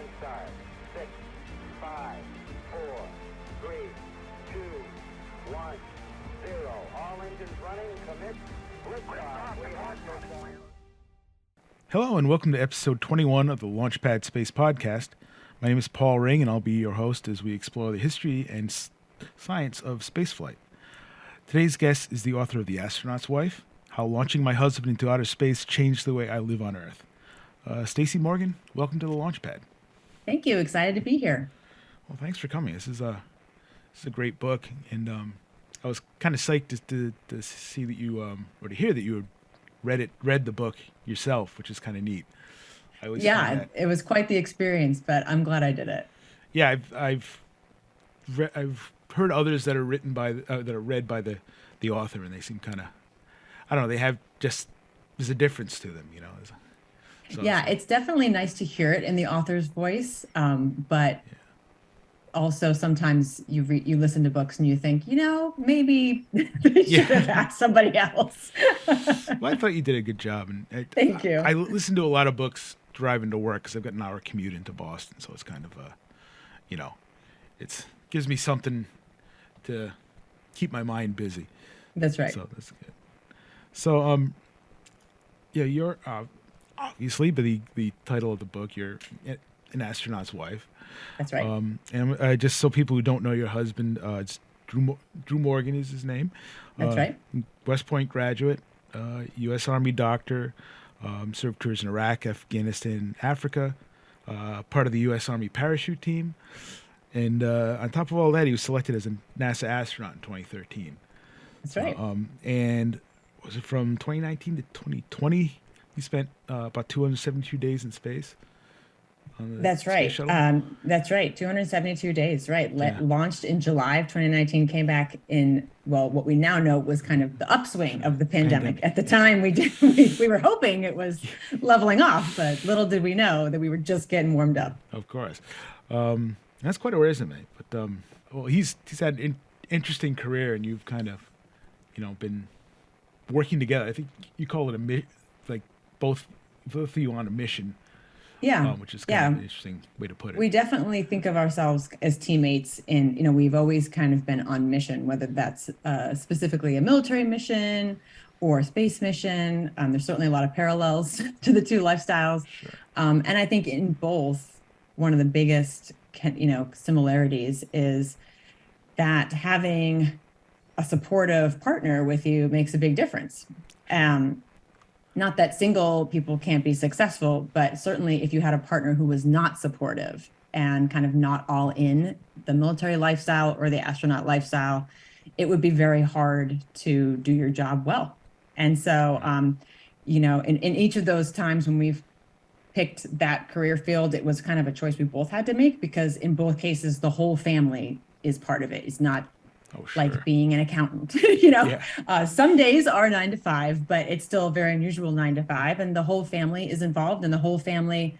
on start. 6, 5, 4, 3, 2, 1, 0. All engines running. Commit. Liftoff. We have liftoff. Hello and welcome to episode 21 of the Launchpad Space Podcast. My name is Paul Ring and I'll be your host as we explore the history and science of spaceflight. Today's guest is the author of The Astronaut's Wife, How Launching My Husband into Outer Space Changed the Way I Live on Earth. Stacey Morgan, welcome to the Launchpad. Thank you. Excited to be here. Well, thanks for coming. This is a great book, and I was kind of psyched to see that you or to hear that you had read the book yourself, which is kind of neat. It was quite the experience, but I'm glad I did it. Yeah, I've heard others that are written by that are read by the author, and they seem kind of, I don't know, they have just, there's a difference to them, you know. It's definitely nice to hear it in the author's voice, but also sometimes you listen to books and you think, maybe they should have asked somebody else. Well, I thought you did a good job, and thank you. I listen to a lot of books driving to work because I've got an hour commute into Boston, so it's kind of it gives me something to keep my mind busy. That's right. So that's good. So you're obviously, but the title of the book, you're an astronaut's wife. That's right. And just so people who don't know your husband, it's Drew Morgan is his name. That's right. West Point graduate, U.S. Army doctor, served tours in Iraq, Afghanistan, Africa, part of the U.S. Army parachute team. And on top of all that, he was selected as a NASA astronaut in 2013. That's right. And was it from 2019 to 2020? He spent about 272 days in space. That's right. That's right. 272 days. Right. Launched in July of 2019, came back in, what we now know was kind of the upswing of the pandemic. At the time, we were hoping it was leveling off, but little did we know that we were just getting warmed up. Of course. That's quite a resume. But he's had an interesting career, and you've kind of, been working together. I think you call it both of you on a mission. Yeah. Which is kind of an interesting way to put it. We definitely think of ourselves as teammates, and we've always kind of been on mission, whether that's specifically a military mission or a space mission. There's certainly a lot of parallels to the two lifestyles. Sure. And I think in both, one of the biggest similarities is that having a supportive partner with you makes a big difference. Not that single people can't be successful, but certainly if you had a partner who was not supportive and kind of not all in the military lifestyle or the astronaut lifestyle, it would be very hard to do your job well. And so, in each of those times when we've picked that career field, it was kind of a choice we both had to make, because in both cases, the whole family is part of it. It's not like being an accountant, some days are 9 to 5, but it's still a very unusual 9 to 5. And the whole family is involved, and the whole family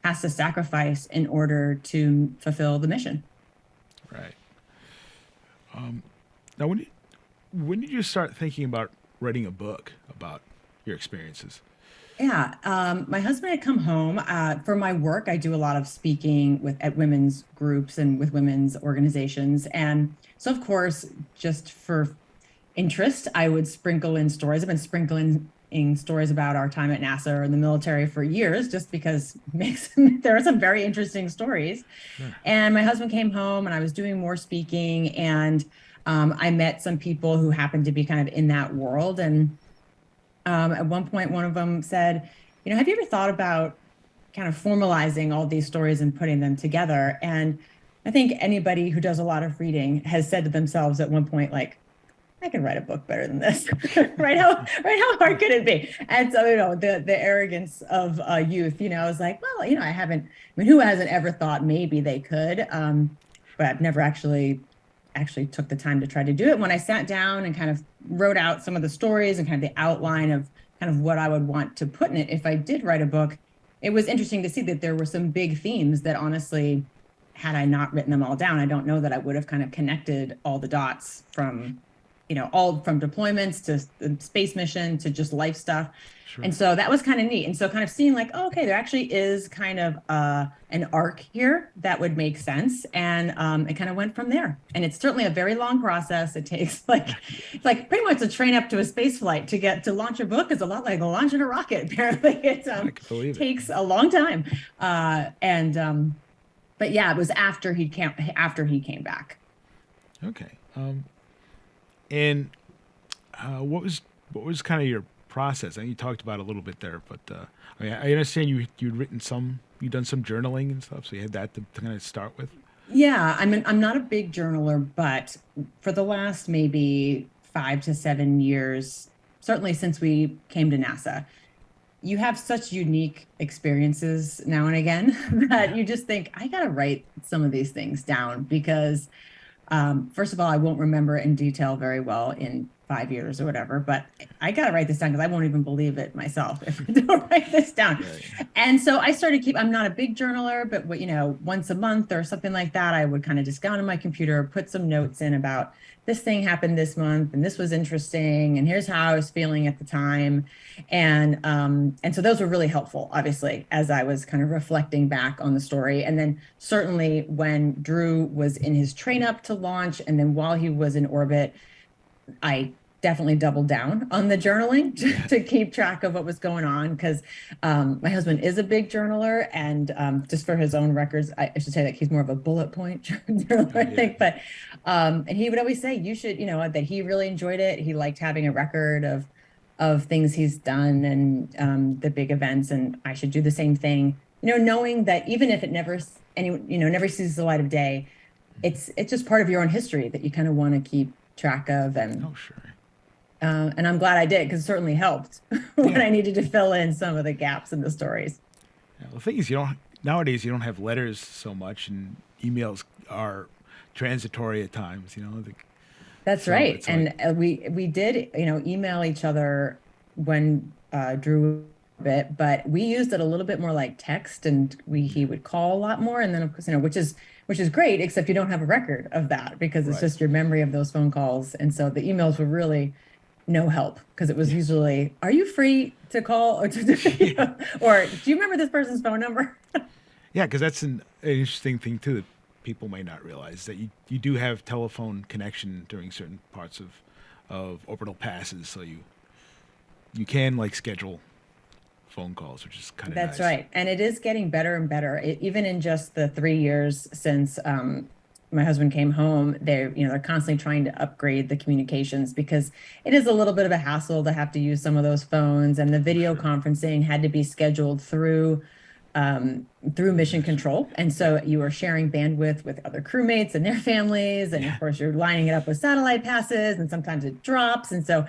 has to sacrifice in order to fulfill the mission. Right. Now, when did you start thinking about writing a book about your experiences? Yeah, my husband had come home for my work. I do a lot of speaking at women's groups and with women's organizations. And so, of course, just for interest, I would sprinkle in stories. I've been sprinkling in stories about our time at NASA or in the military for years, just because there are some very interesting stories. Sure. And my husband came home and I was doing more speaking, and I met some people who happened to be kind of in that world. And at one point, one of them said, have you ever thought about kind of formalizing all these stories and putting them together? And I think anybody who does a lot of reading has said to themselves at one point, like, I can write a book better than this. right? How hard could it be? And so, the arrogance of youth, I was like, well, who hasn't ever thought maybe they could? But I've never actually took the time to try to do it. When I sat down and kind of wrote out some of the stories and kind of the outline of kind of what I would want to put in it, if I did write a book, it was interesting to see that there were some big themes that honestly, had I not written them all down, I don't know that I would have kind of connected all the dots from all from deployments to the space mission to just life stuff. Sure. And so that was kind of neat. And so kind of seeing like, oh, okay, there actually is kind of an arc here that would make sense. And it kind of went from there. And it's certainly a very long process. It takes it's like pretty much a train up to a space flight to launch a book is a lot like launching a rocket. Apparently it takes a long time. But yeah, it was after he came back. Okay. And what was kind of your process? I know you talked about it a little bit there, but I mean, I understand you'd done some journaling and stuff, so you had that to kind of start with. Yeah, I'm not a big journaler, but for the last maybe 5 to 7 years, certainly since we came to NASA, you have such unique experiences now and again that you just think, I got to write some of these things down because first of all, I won't remember it in detail very well in 5 years or whatever, but I got to write this down because I won't even believe it myself if I don't write this down. Right. And so I started I'm not a big journaler, but once a month or something like that, I would kind of just go on my computer, put some notes in about this thing happened this month and this was interesting and here's how I was feeling at the time. And so those were really helpful, obviously, as I was kind of reflecting back on the story. And then certainly when Drew was in his train up to launch and then while he was in orbit, I definitely doubled down on the journaling to keep track of what was going on because my husband is a big journaler and just for his own records, I should say that he's more of a bullet point journaler, I think. But and he would always say you should, that he really enjoyed it. He liked having a record of things he's done and the big events, and I should do the same thing. Knowing that even if it never sees the light of day, it's just part of your own history that you kind of want to keep track of. And sure. And I'm glad I did because it certainly helped when I needed to fill in some of the gaps in the stories. Yeah, the thing is, nowadays you don't have letters so much, and emails are transitory at times. That's right. And we did email each other when Drew bit, but we used it a little bit more like text, and he would call a lot more. And then of course, which is great, except you don't have a record of that because it's just your memory of those phone calls. And so the emails were really no help because it was usually, are you free to call or to or do you remember this person's phone number? Yeah, because that's an interesting thing too that people may not realize, that you do have telephone connection during certain parts of orbital passes, so you can schedule phone calls, which is kind of That's nice. right. And it is getting better and better. Even in just the 3 years since my husband came home, they're constantly trying to upgrade the communications because it is a little bit of a hassle to have to use some of those phones, and the video conferencing had to be scheduled through mission control. And so you are sharing bandwidth with other crewmates and their families. And of course you're lining it up with satellite passes, and sometimes it drops. And so,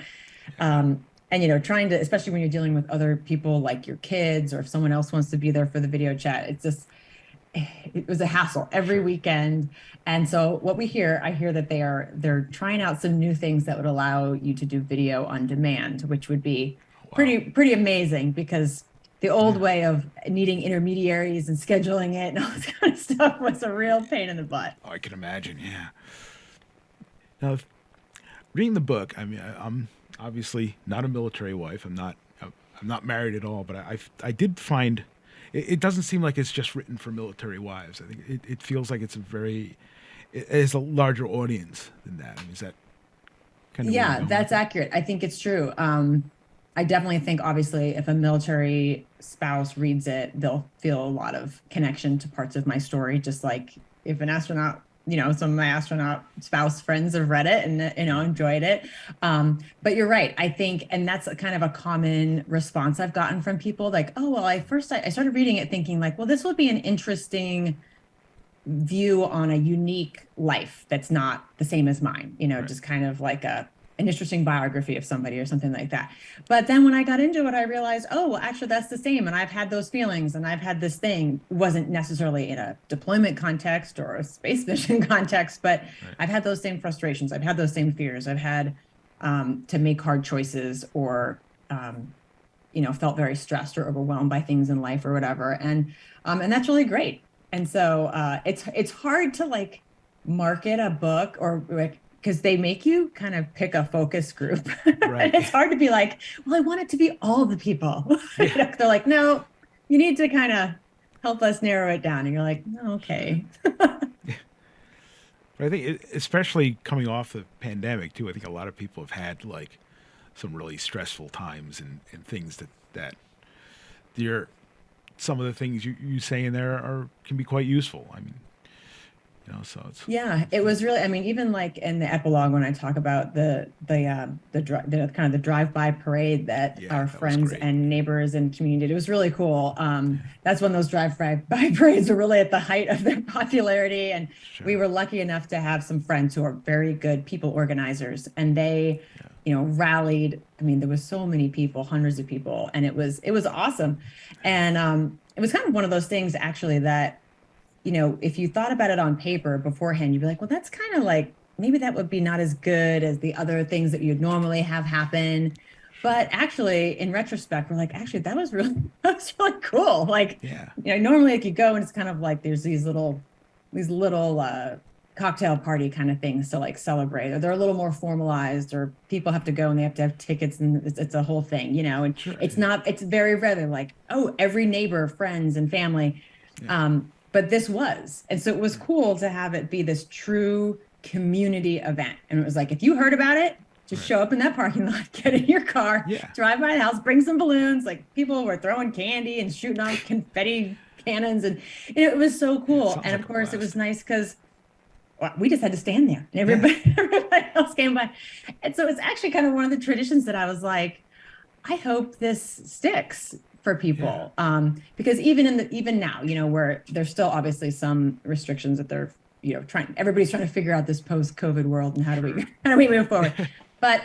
and trying to, especially when you're dealing with other people like your kids, or if someone else wants to be there for the video chat, it was a hassle every weekend. And so I hear that they're trying out some new things that would allow you to do video on demand, which would be pretty amazing, because the old way of needing intermediaries and scheduling it and all this kind of stuff was a real pain in the butt. Oh, I can imagine. Yeah. Now, reading the book, I mean, I'm obviously not a military wife. I'm not married at all, but I did find it doesn't seem like it's just written for military wives. I think it feels like it has a larger audience than that. I mean, is that kind of? Yeah, that's accurate. I think it's true. I definitely think, obviously, if a military spouse reads it, they'll feel a lot of connection to parts of my story, just like if an astronaut, some of my astronaut spouse friends have read it and, enjoyed it. But you're right. I think, and that's kind of a common response I've gotten from people, like, oh, well, I started reading it thinking like, well, this would be an interesting view on a unique life that's not the same as mine, right. Just kind of like an interesting biography of somebody or something like that. But then when I got into it, I realized, oh, well, actually that's the same. And I've had those feelings, and I've had this thing. It wasn't necessarily in a deployment context or a space mission context, but right. I've had those same frustrations. I've had those same fears. I've had to make hard choices, or, felt very stressed or overwhelmed by things in life or whatever. And that's really great. And so it's hard to market a book or because they make you kind of pick a focus group. Right. And it's hard to be like, well, I want it to be all the people. Yeah. They're like, no, you need to kind of help us narrow it down. And you're like, no, okay. But I think, especially coming off the pandemic too, I think a lot of people have had like some really stressful times and things that you're, some of the things you say in there can be quite useful. I mean, so it's Yeah, it was really, I mean, even like in the epilogue when I talk about the kind of the drive-by parade that Yeah, our that was friends great. and neighbors and community did, it was really cool. That's when those drive-by parades were really at the height of their popularity. And we Sure. were lucky enough to have some friends who are very good people organizers, and they, rallied. I mean, there was so many people, hundreds of people, and it was awesome. And it was kind of one of those things actually that, if you thought about it on paper beforehand, you'd be like, well, that's kind of like, maybe that would be not as good as the other things that you'd normally have happen. But actually, in retrospect, we're like, actually, that was really cool. Like, Yeah. normally like you go and it's kind of like there's these little cocktail party kind of things to like celebrate, or they're a little more formalized, or people have to go and they have to have tickets, and it's a whole thing, and Sure, it's yeah. not, it's very rare. They're like, oh, every neighbor, friends and family. Yeah. But this was, and so it was cool to have it be this true community event. And it was like, if you heard about it, just Right. show up in that parking lot, get in your car, Yeah. drive by the house, bring some balloons. Like people were throwing candy and shooting off confetti cannons, and it was so cool. sounds And like of a course, it blast. was nice because we just had to stand there, and everybody else came by. And so it's actually kind of one of the traditions that I was like, I hope this sticks for people. Because even now, where there's still obviously some restrictions that they're, everybody's trying to figure out this post-COVID world and how do we move forward. But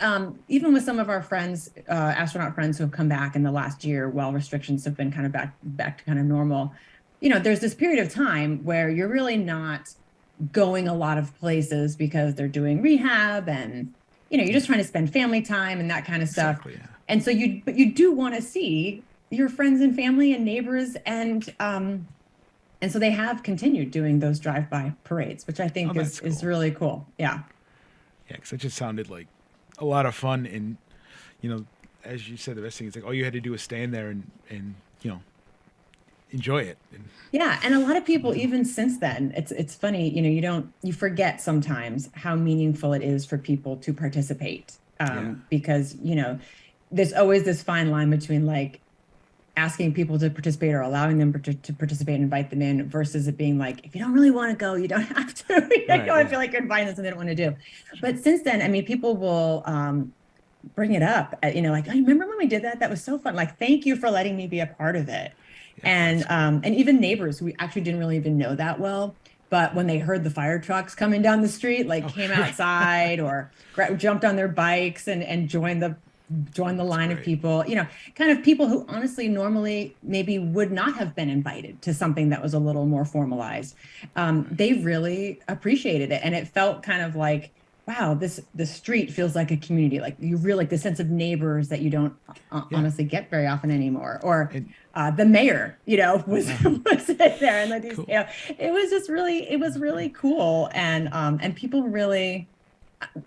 even with some of our friends, astronaut friends who have come back in the last year, while restrictions have been kind of back to kind of normal, there's this period of time where you're really not going a lot of places because they're doing rehab, and you're just trying to spend family time and that kind of stuff. Exactly, yeah. And so you do want to see your friends and family and neighbors, and so they have continued doing those drive-by parades, which I think is cool. really cool. Yeah. Yeah, because it just sounded like a lot of fun, and as you said, the best thing is like all you had to do was stand there and enjoy it. And Yeah, and a lot of people, even since then, it's funny, you forget sometimes how meaningful it is for people to participate, because there's always this fine line between like asking people to participate or allowing them to participate and invite them in, versus it being like, if you don't really want to go, you don't have to. I feel like you're inviting them and they don't want to do. But since then, I mean, people will bring it up, like, oh, you remember when we did that? That was so fun. Like, thank you for letting me be a part of it. And even neighbors who we actually didn't really even know that well, but when they heard the fire trucks coming down the street, like came outside or jumped on their bikes and joined the line of people, kind of people who honestly normally maybe would not have been invited to something that was a little more formalized. They really appreciated it, and it felt kind of like, wow, the street feels like a community. Like you really, like the sense of neighbors that you don't honestly get very often anymore. Or the mayor, was there, and like these, Cool. it was just really, it was really cool, and people really,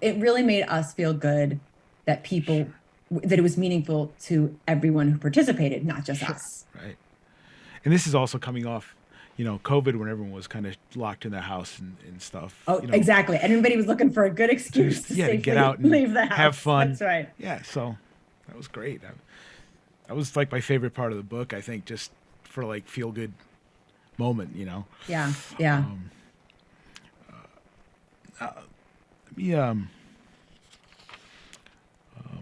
it really made us feel good that that it was meaningful to everyone who participated, not just us. Right. And this is also coming off, COVID, when everyone was kind of locked in their house and stuff. Oh, exactly. Everybody was looking for a good excuse to to get out and leave the house. have fun. That's right. Yeah, so that was great. That was like my favorite part of the book, I think, just for like feel good moment, Yeah.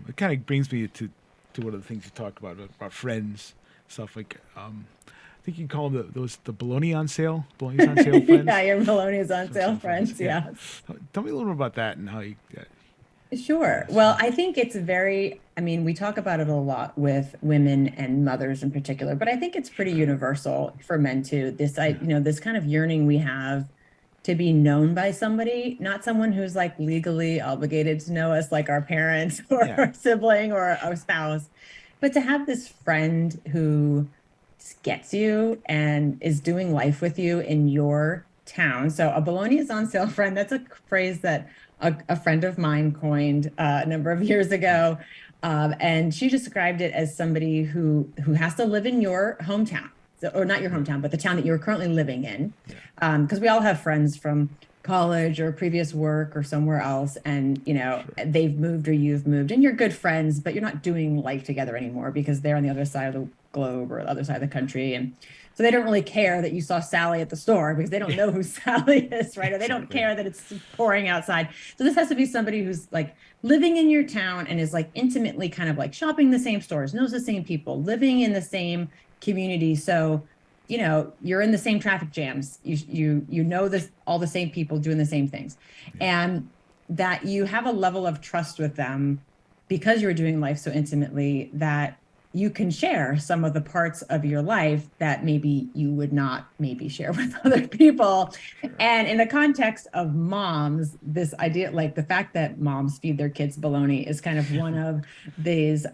It kind of brings me to one of the things you talked about friends, stuff like, I think you call them the bologna on sale, bologna's on sale friends. Yeah, your bologna's on sale friends. Yeah. Tell me a little bit about that and how you. Sure. Well, I think it's we talk about it a lot with women and mothers in particular, but I think it's pretty universal for men too. This kind of yearning we have to be known by somebody, not someone who's like legally obligated to know us, like our parents or our sibling or our spouse, but to have this friend who just gets you and is doing life with you in your town. So a bologna is on sale friend, that's a phrase that a friend of mine coined a number of years ago. And she described it as somebody who has to live in your hometown, or not your hometown, but the town that you're currently living in. Because we all have friends from college or previous work or somewhere else, and they've moved or you've moved, and you're good friends, but you're not doing life together anymore because they're on the other side of the globe or the other side of the country, and so they don't really care that you saw Sally at the store because they don't know who Sally is, right? Or they don't care that it's pouring outside. So this has to be somebody who's like living in your town and is like intimately kind of like shopping the same stores, knows the same people, living in the same community. So, you're in the same traffic jams. You know this, all the same people doing the same things, and that you have a level of trust with them because you're doing life so intimately that you can share some of the parts of your life that maybe you would not maybe share with other people. Sure. And in the context of moms, this idea, like the fact that moms feed their kids bologna is kind of one of these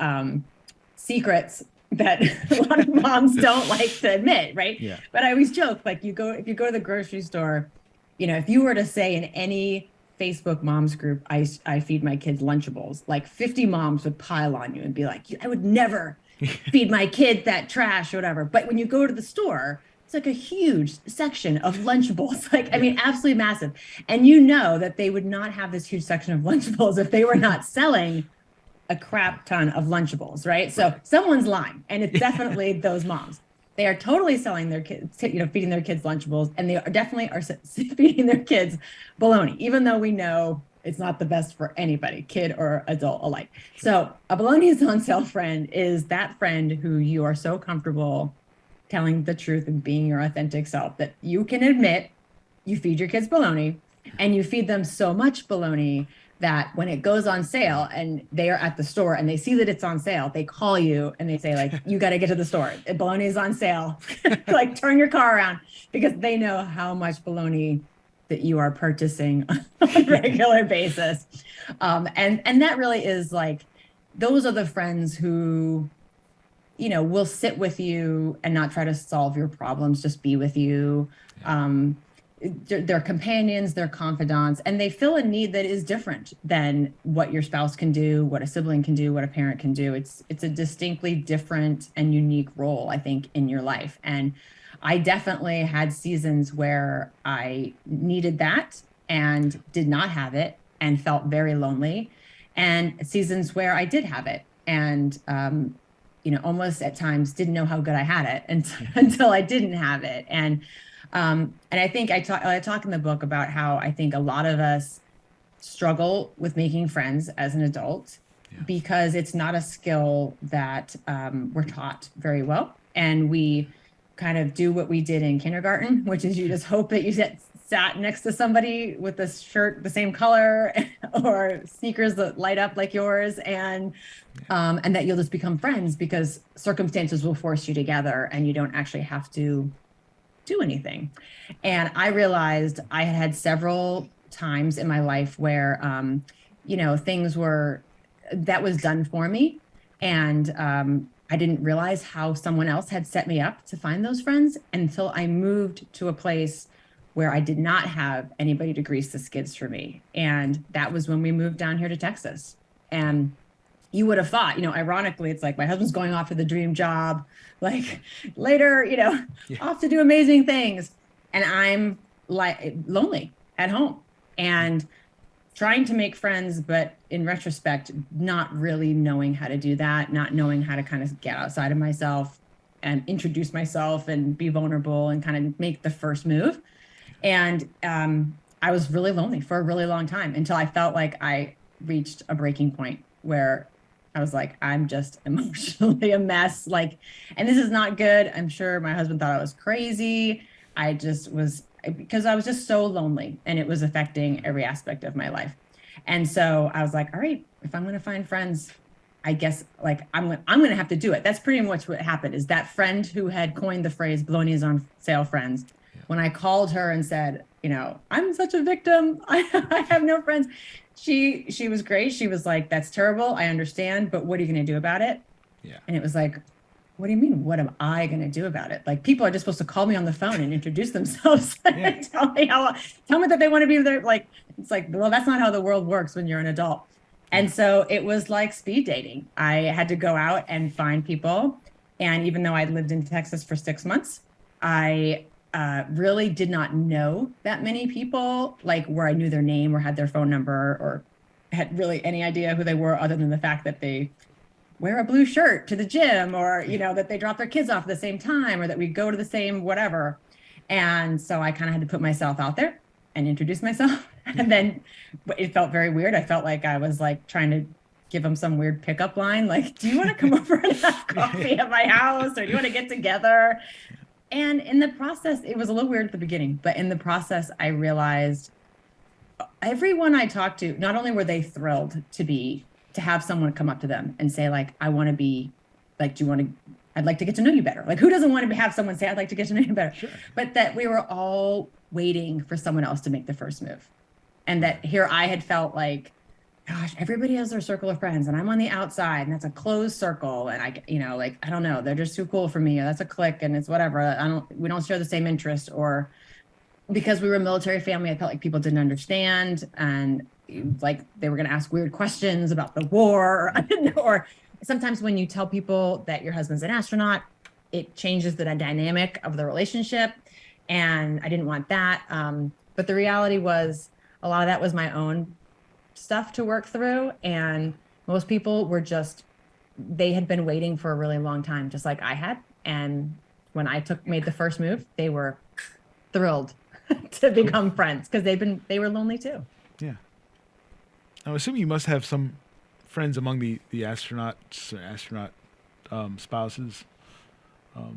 secrets that a lot of moms don't like to admit, right? Yeah. But I always joke, like if you go to the grocery store, if you were to say in any Facebook moms group, I feed my kids Lunchables, like 50 moms would pile on you and be like, I would never feed my kid that trash or whatever. But when you go to the store, it's like a huge section of Lunchables, I mean, absolutely massive. And that they would not have this huge section of Lunchables if they were not selling a crap ton of Lunchables, right? So someone's lying, and it's definitely those moms. They are totally selling their kids, feeding their kids Lunchables, and they definitely are feeding their kids bologna, even though we know it's not the best for anybody, kid or adult alike. So a bologna is on sale friend is that friend who you are so comfortable telling the truth and being your authentic self that you can admit you feed your kids bologna, and you feed them so much bologna that when it goes on sale and they are at the store and they see that it's on sale, they call you and they say, like, you got to get to the store. Bologna is on sale. Like, turn your car around, because they know how much bologna that you are purchasing on a regular basis. And that really is like, those are the friends who, will sit with you and not try to solve your problems, just be with you. They're companions, they're confidants, and they fill a need that is different than what your spouse can do, what a sibling can do, what a parent can do. It's a distinctly different and unique role, I think, in your life. And I definitely had seasons where I needed that and did not have it and felt very lonely, and seasons where I did have it and almost at times didn't know how good I had it until I didn't have it. And I think I talk in the book about how I think a lot of us struggle with making friends as an adult because it's not a skill that we're taught very well. And we kind of do what we did in kindergarten, which is you just hope that you sat next to somebody with a shirt the same color or sneakers that light up like yours, and that you'll just become friends because circumstances will force you together and you don't actually have to do anything. And I realized I had several times in my life where, things that was done for me. And I didn't realize how someone else had set me up to find those friends until I moved to a place where I did not have anybody to grease the skids for me. And that was when we moved down here to Texas. And you would have thought, ironically, it's like my husband's going off to the dream job, like later, off to do amazing things. And I'm like lonely at home and trying to make friends, but in retrospect, not really knowing how to do that, not knowing how to kind of get outside of myself and introduce myself and be vulnerable and kind of make the first move. And I was really lonely for a really long time until I felt like I reached a breaking point where I was like, I'm just emotionally a mess. Like, and this is not good. I'm sure my husband thought I was crazy. I just was, because I was just so lonely and it was affecting every aspect of my life. And so I was like, all right, if I'm going to find friends, I guess like I'm going to have to do it. That's pretty much what happened. Is that friend who had coined the phrase bologna is on sale friends. When I called her and said, I'm such a victim. I have no friends. She was great. She was like, that's terrible. I understand. But what are you going to do about it? Yeah. And it was like, what do you mean? What am I going to do about it? Like, people are just supposed to call me on the phone and introduce themselves. And tell me that they want to be there. Like, it's like, well, that's not how the world works when you're an adult. And so it was like speed dating. I had to go out and find people. And even though I lived in Texas for 6 months, I really did not know that many people, like where I knew their name or had their phone number or had really any idea who they were, other than the fact that they wear a blue shirt to the gym, or, you know, that they drop their kids off at the same time, or that we go to the same whatever. And so I kind of had to put myself out there and introduce myself. And then it felt very weird. I felt like I was like trying to give them some weird pickup line, like, do you want to come over and have coffee at my house, or do you want to get together? And in the process, it was a little weird at the beginning, but in the process, I realized everyone I talked to, not only were they thrilled to have someone come up to them and say, like, I want to be, like, I'd like to get to know you better. Like, who doesn't want to have someone say, I'd like to get to know you better? Sure. But that we were all waiting for someone else to make the first move. And that here I had felt like, gosh, everybody has their circle of friends and I'm on the outside and that's a closed circle. And I, you know, like, I don't know, they're just too cool for me. Or that's a clique and it's whatever. We don't share the same interest. Or because we were a military family, I felt like people didn't understand. And like they were going to ask weird questions about the war. Or sometimes when you tell people that your husband's an astronaut, it changes the dynamic of the relationship. And I didn't want that. But the reality was a lot of that was my own stuff to work through. And most people were they had been waiting for a really long time, just like I had. And when I made the first move, they were thrilled to become friends because they were lonely too. Yeah. I'm assuming you must have some friends among the astronaut spouses. How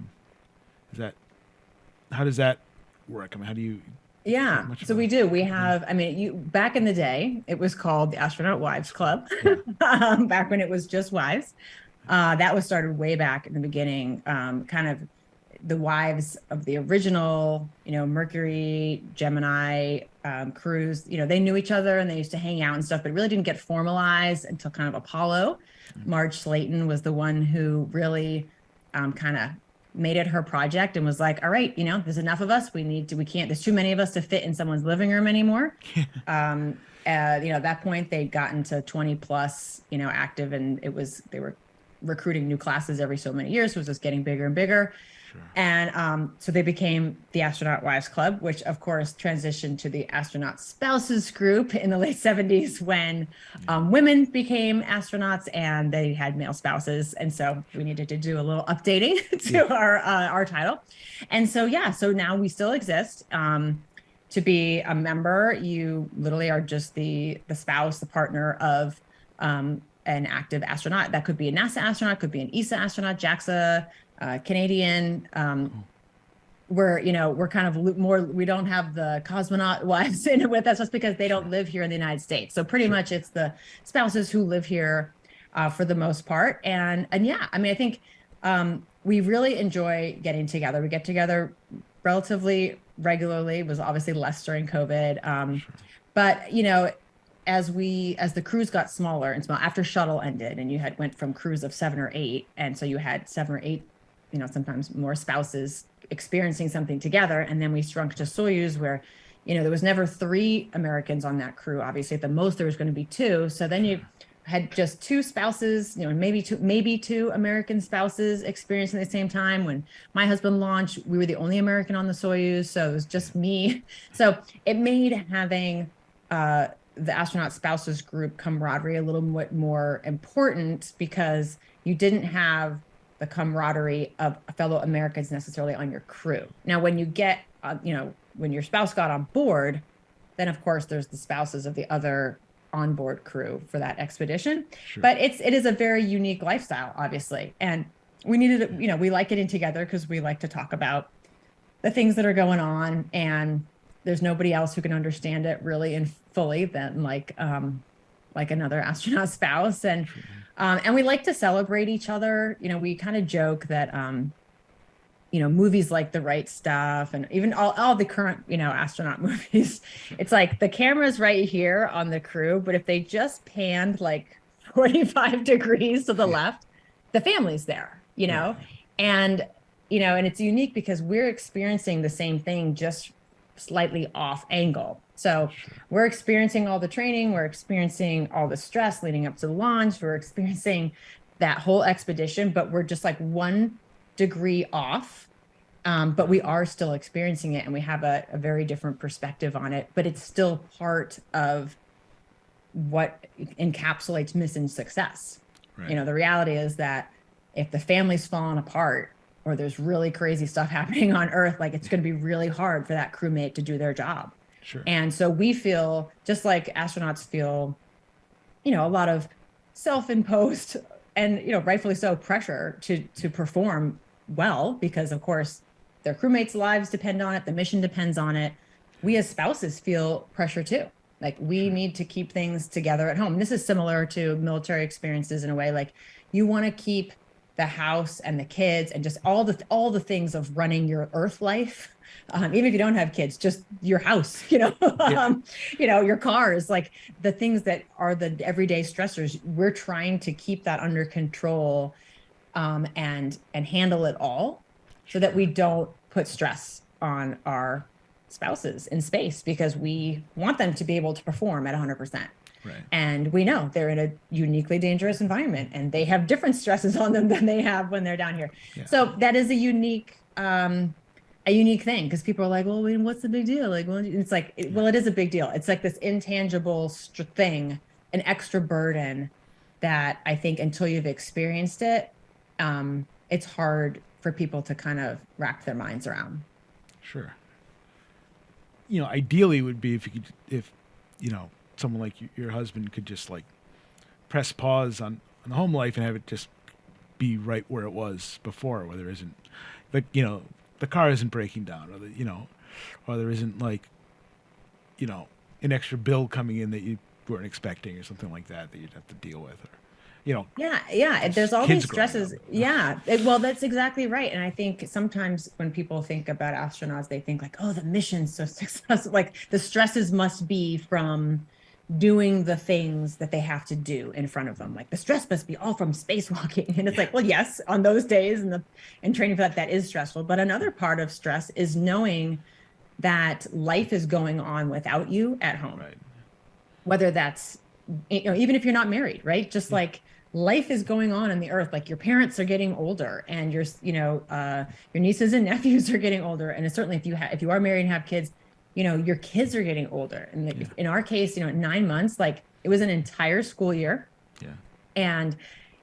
does that work? I mean, how do you? Yeah, so we do. We have, I mean, back in the day, it was called the Astronaut Wives Club, back when it was just wives. That was started way back in the beginning, kind of the wives of the original, you know, Mercury, Gemini crews. You know, they knew each other and they used to hang out and stuff, but it really didn't get formalized until kind of Apollo. Marge Slayton was the one who really kind of made it her project and was like, all right, you know, there's enough of us. There's too many of us to fit in someone's living room anymore. You know, at that point they'd gotten to 20 plus, you know, active, and they were recruiting new classes every so many years. So it was just getting bigger and bigger. Sure. And so they became the Astronaut Wives Club, which of course transitioned to the Astronaut Spouses Group in the late 70s when women became astronauts and they had male spouses. And so we needed to do a little updating to our title. And so, so now we still exist. To be a member, you literally are just the spouse, the partner of an active astronaut. That could be a NASA astronaut, could be an ESA astronaut, JAXA, Canadian. We're kind of more, we don't have the cosmonaut wives in it with us just because they don't live here in the United States. So pretty much it's the spouses who live here for the most part. And yeah, I mean, I think we really enjoy getting together. We get together relatively regularly. It was obviously less during COVID. But, you know, as the crews got smaller and smaller after shuttle ended, and you went from crews of 7 or 8, and so you had 7 or 8, you know, sometimes more spouses experiencing something together, and then we shrunk to Soyuz, where, you know, there was never 3 Americans on that crew. Obviously, at the most there was going to be 2. So then you had just 2 spouses, you know, maybe two American spouses experiencing at the same time. When my husband launched, we were the only American on the Soyuz, so it was just me. So it made having the astronaut spouses group camaraderie a little bit more important, because you didn't have the camaraderie of fellow Americans necessarily on your crew. Now, when you get, when your spouse got on board, then of course there's the spouses of the other onboard crew for that expedition. Sure. But it is a very unique lifestyle, obviously. And we needed, we like getting together because we like to talk about the things that are going on, and there's nobody else who can understand it really and fully than like another astronaut spouse. And we like to celebrate each other. You know, we kind of joke that movies like The Right Stuff, and even all the current astronaut movies, it's like the camera's right here on the crew, but if they just panned like 45 degrees to the left, the family's there, And, and it's unique because we're experiencing the same thing, just slightly off angle. So we're experiencing all the training, we're experiencing all the stress leading up to the launch, we're experiencing that whole expedition, but we're just like 1 degree off. But we are still experiencing it, and we have a very different perspective on it, but it's still part of what encapsulates mission success. Right. The reality is that if the family's falling apart or there's really crazy stuff happening on Earth, like it's going to be really hard for that crewmate to do their job. Sure. And so we feel, just like astronauts feel, a lot of self-imposed and, rightfully so, pressure to perform well, because of course their crewmates' lives depend on it, the mission depends on it. We as spouses feel pressure too. Like we need to keep things together at home. This is similar to military experiences in a way. Like you want to keep the house and the kids and just all the things of running your Earth life. Even if you don't have kids, just your house, your cars, like the things that are the everyday stressors. We're trying to keep that under control and handle it all so that we don't put stress on our spouses in space, because we want them to be able to perform at 100%. Right. And we know they're in a uniquely dangerous environment and they have different stresses on them than they have when they're down here. Yeah. So that is a unique thing, because people are like, well, what's the big deal? Like, well, it's like, well, it is a big deal. It's like this intangible thing, an extra burden that I think until you've experienced it, it's hard for people to kind of wrap their minds around. Sure. Ideally would be if someone like your husband could just like press pause on the home life and have it just be right where it was before, where there isn't like, the car isn't breaking down, or there isn't like, an extra bill coming in that you weren't expecting or something like that you'd have to deal with, or, Yeah. There's all these stresses. Yeah. Well, that's exactly right. And I think sometimes when people think about astronauts, they think like, oh, the mission's so successful. Like the stresses must be from doing the things that they have to do in front of them. Like the stress must be all from spacewalking. And it's like, well, yes, on those days and training for that is stressful. But another part of stress is knowing that life is going on without you at home. Right. Whether that's, even if you're not married, right? Just like life is going on the Earth. Like your parents are getting older, and your nieces and nephews are getting older. And certainly if you are married and have kids, your kids are getting older. And in our case, 9 months, like it was an entire school year. Yeah. And,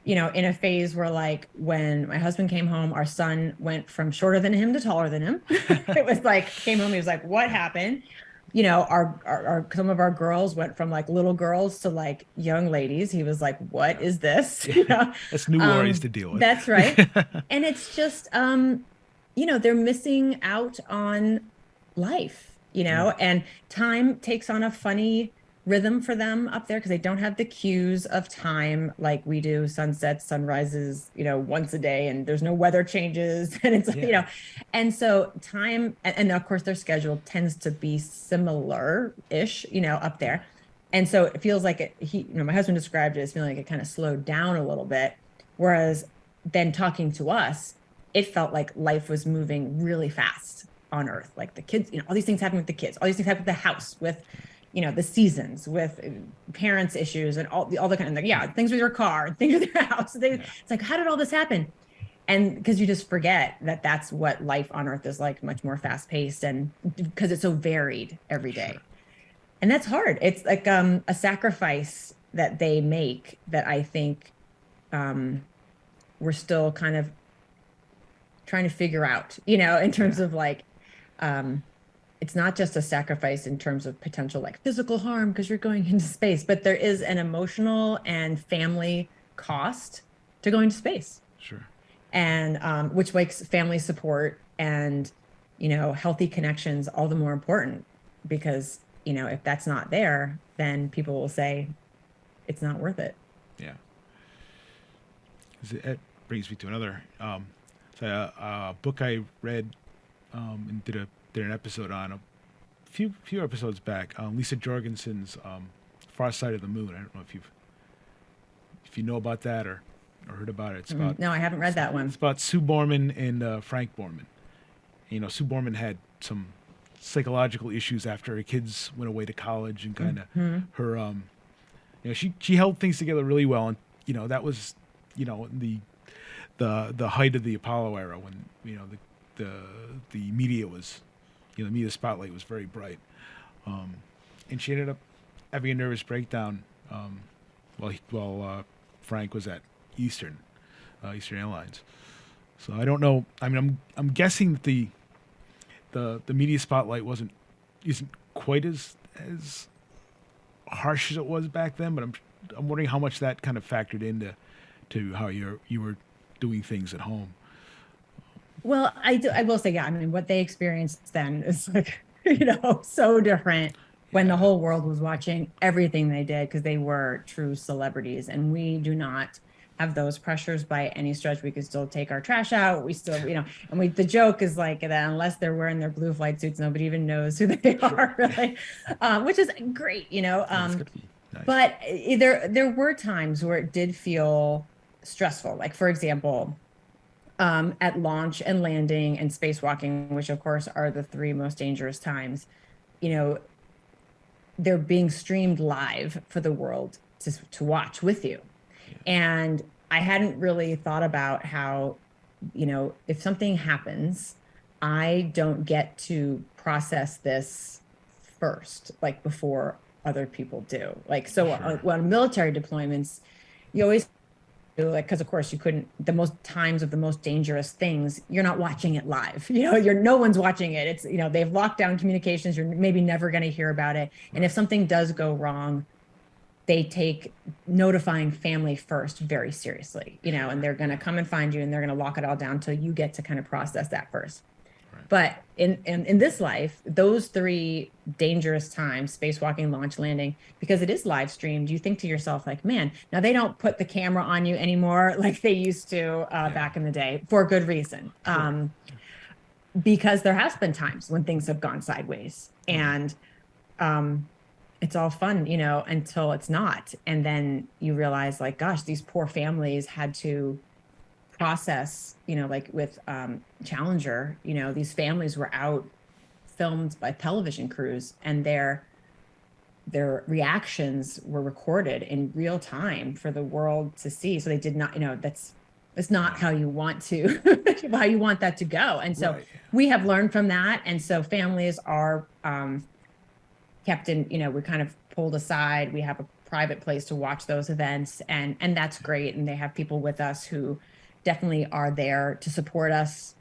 in a phase where like when my husband came home, our son went from shorter than him to taller than him. It was like, came home, he was like, what happened? Our some of our girls went from like little girls to like young ladies. He was like, what is this? That's new worries to deal with. That's right. And it's just, they're missing out on life, and time takes on a funny rhythm for them up there because they don't have the cues of time like we do. Sunsets, sunrises, once a day, and there's no weather changes. And it's, and so time, and of course their schedule tends to be similar-ish, up there. And so it feels like my husband described it as feeling like it kind of slowed down a little bit. Whereas then talking to us, it felt like life was moving really fast on Earth. Like the kids, all these things happen with the kids, all these things happen with the house, with the seasons, with parents' issues, and all the kind of things with your car, things with your house. It's like, how did all this happen? And because you just forget that that's what life on Earth is like, much more fast paced, and because it's so varied every day. And that's hard. It's like a sacrifice that they make that I think we're still kind of trying to figure out, in terms of like, it's not just a sacrifice in terms of potential like physical harm because you're going into space, but there is an emotional and family cost to going to space. Sure. And which makes family support and, healthy connections all the more important, because, if that's not there, then people will say it's not worth it. Yeah. It brings me to another book I read and did an episode on a few episodes back. Lisa Jorgensen's Far Side of the Moon. I don't know if you know about that or. or heard about it. It's about No, I haven't read that one. It's about Sue Borman and Frank Borman. You know, Sue Borman had some psychological issues after her kids went away to college, and kind of her, you know, she held things together really well, and you know that was, you know, the height of the Apollo era when, you know, the media was, you know, the media spotlight was very bright, and she ended up having a nervous breakdown while Frank was at Eastern Airlines. So I don't know. I mean, I'm guessing that the media spotlight isn't quite as harsh as it was back then, but I'm wondering how much that kind of factored into how you were doing things at home. Well, I will say, yeah, I mean, what they experienced then is like, you know, so different when the whole world was watching everything they did, because they were true celebrities, and we do not have those pressures by any stretch. We could still take our trash out. We still, you know, and the joke is like that unless they're wearing their blue flight suits, nobody even knows who they are, really, which is great, you know. Nice. But there were times where it did feel stressful. Like, for example, at launch and landing and spacewalking, which of course are the three most dangerous times, you know, they're being streamed live for the world to watch with you. And I hadn't really thought about how, you know, if something happens, I don't get to process this first, like before other people do. Like, so on military deployments, you always do, like, because of course you couldn't, the most times of the most dangerous things, you're not watching it live. You know, no one's watching it. It's, you know, they've locked down communications. You're maybe never going to hear about it. And if something does go wrong, they take notifying family first very seriously, you know, and they're going to come and find you, and they're going to lock it all down until you get to kind of process that first. Right. But in this life, those three dangerous times, spacewalking, launch, landing, because it is live streamed, you think to yourself, like, man, now they don't put the camera on you anymore like they used to back in the day, for good reason. Sure. Because there has been times when things have gone sideways, and it's all fun, you know, until it's not. And then you realize, like, gosh, these poor families had to process, you know, like with Challenger, you know, these families were out filmed by television crews, and their reactions were recorded in real time for the world to see. So they did not, you know, that's not how you want to, how you want that to go. And so we have learned from that. And so families are, kept in, you know, we're kind of pulled aside. We have a private place to watch those events, and that's great. And they have people with us who definitely are there to support us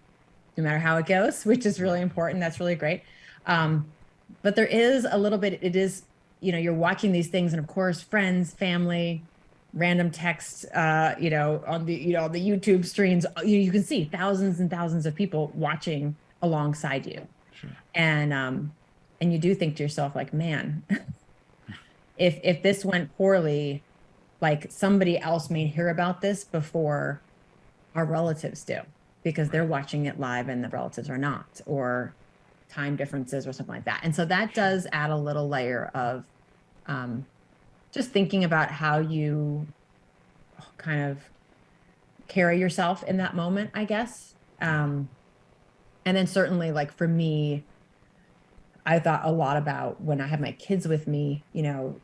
no matter how it goes, which is really important. That's really great. But there is a little bit, it is, you know, you're watching these things, and of course, friends, family, random texts, you know, on the YouTube streams, you can see thousands and thousands of people watching alongside you. Sure. And you do think to yourself, like, man, if this went poorly, like, somebody else may hear about this before our relatives do, because they're watching it live and the relatives are not, or time differences or something like that. And so that does add a little layer of just thinking about how you kind of carry yourself in that moment, I guess. And then certainly, like, for me, I thought a lot about when I have my kids with me, you know,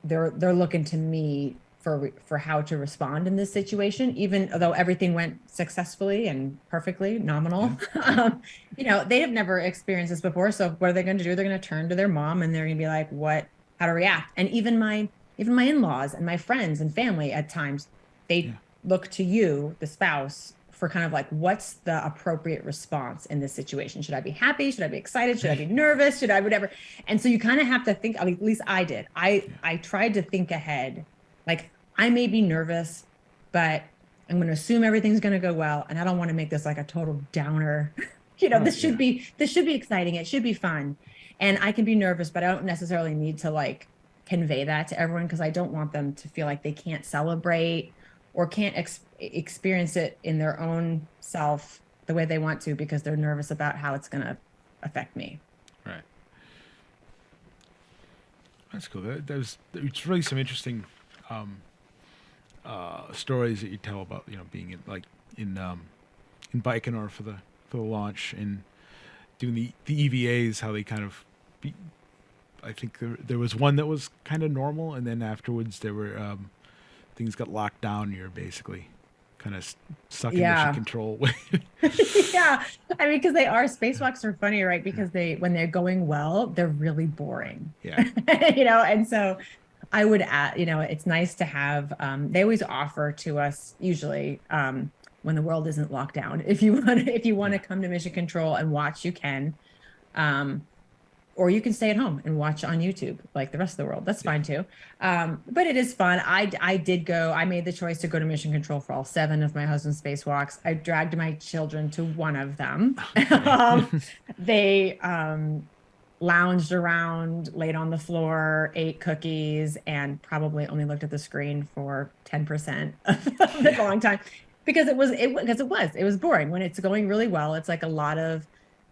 they're looking to me for how to respond in this situation, even though everything went successfully and perfectly nominal. You know, they have never experienced this before. So what are they going to do? They're going to turn to their mom, and they're going to be like, how to react. And even my in-laws and my friends and family, at times, they look to you, the spouse, for kind of like, what's the appropriate response in this situation? Should I be happy? Should I be excited? Should I be nervous? Should I whatever? And so you kind of have to think, I mean, at least I did. I tried to think ahead. Like, I may be nervous, but I'm going to assume everything's going to go well. And I don't want to make this like a total downer. You know, this should be exciting. It should be fun. And I can be nervous, but I don't necessarily need to like convey that to everyone, because I don't want them to feel like they can't celebrate or can't experience it in their own self the way they want to, because they're nervous about how it's going to affect me. Right. That's cool. It's really some interesting stories that you tell about, being in Baikonur for the launch and doing the EVAs, how they kind of I think there was one that was kind of normal, and then afterwards there were things got locked down. You're basically kind of stuck in mission control. Yeah, I mean, because spacewalks are funny, right? Because when they're going well, they're really boring. Yeah. And so I would add, it's nice to have. They always offer to us usually when the world isn't locked down. If you want to come to Mission Control and watch, you can. Or you can stay at home and watch on YouTube like the rest of the world. That's fine too. But it is fun. I did go. I made the choice to go to Mission Control for all 7 of my husband's spacewalks. I dragged my children to one of them. They lounged around, laid on the floor, ate cookies, and probably only looked at the screen for 10% of the long time because it was boring. When it's going really well, it's like a lot of,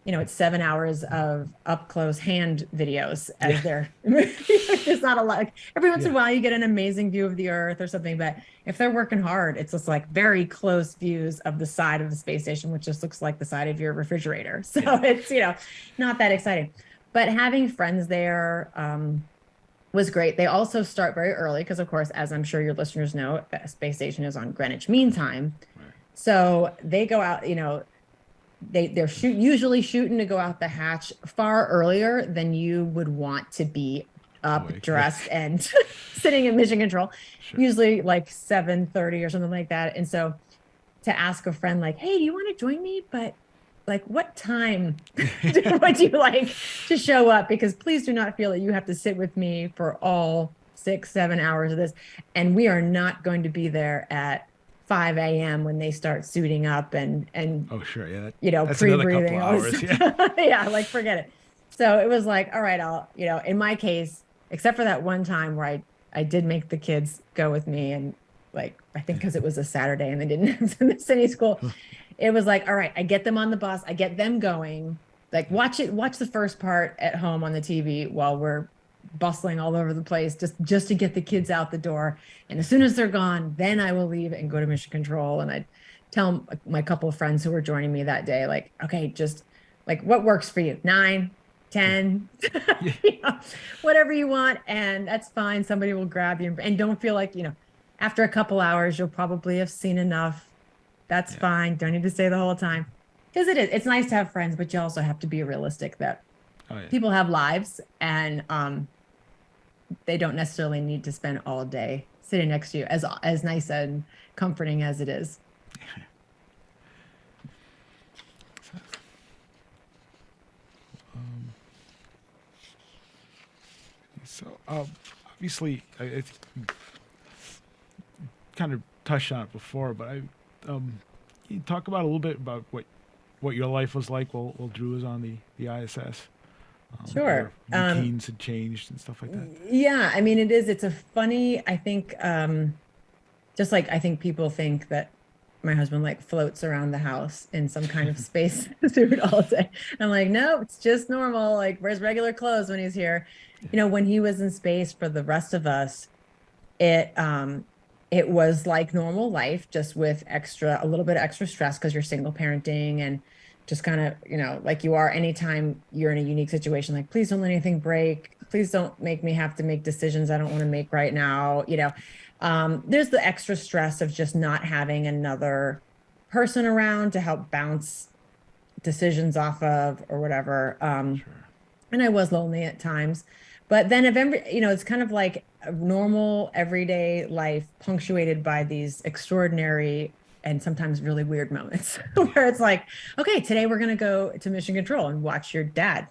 it's 7 hours of up close hand videos as they're there's not a lot. Like, every once in a while you get an amazing view of the Earth or something, but if they're working hard, it's just like very close views of the side of the space station, which just looks like the side of your refrigerator. So it's, not that exciting. But having friends there was great. They also start very early because, of course, as I'm sure your listeners know, the space station is on Greenwich Mean Time. Right. So they go out, they're usually shooting to go out the hatch far earlier than you would want to be up, dressed, and sitting in Mission Control. Sure. Usually like 7:30 or something like that. And so to ask a friend like, hey, do you want to join me? But like, what time would you like to show up? Because please do not feel that you have to sit with me for all 6-7 hours of this. And we are not going to be there at 5 a.m. when they start suiting up and oh sure, yeah, that's pre-breathing hours. Yeah, like forget it. So it was like, all right, I'll in my case, except for that one time where I did make the kids go with me, and like I think because it was a Saturday and they didn't have to miss any school, it was like, all right, I get them on the bus, I get them going, like watch the first part at home on the TV while we're bustling all over the place just to get the kids out the door. And as soon as they're gone, then I will leave and go to Mission Control. And I'd tell my couple of friends who were joining me that day, like, okay, just like what works for you, 9, 10, whatever you want. And that's fine. Somebody will grab you, and don't feel like, after a couple hours, you'll probably have seen enough. That's fine. Don't need to stay the whole time. Because it's nice to have friends, but you also have to be realistic that people have lives, and they don't necessarily need to spend all day sitting next to you, as nice and comforting as it is. Obviously, I kind of touched on it before, but you talk about a little bit about what your life was like while Drew was on the ISS. Sure. Routines had changed and stuff like that. Yeah, I mean, it's a funny, I think, just like I think people think that my husband like floats around the house in some kind of space suit all day. I'm like, no, it's just normal. Like, wears regular clothes when he's here. When he was in space for the rest of us, it was like normal life, just with a little bit of extra stress because you're single parenting and just kind of, like you are anytime you're in a unique situation, like, please don't let anything break. Please don't make me have to make decisions I don't want to make right now. There's the extra stress of just not having another person around to help bounce decisions off of or whatever. Sure. And I was lonely at times, but then it's kind of like a normal everyday life punctuated by these extraordinary and sometimes really weird moments where it's like, okay, today we're going to go to Mission Control and watch your dad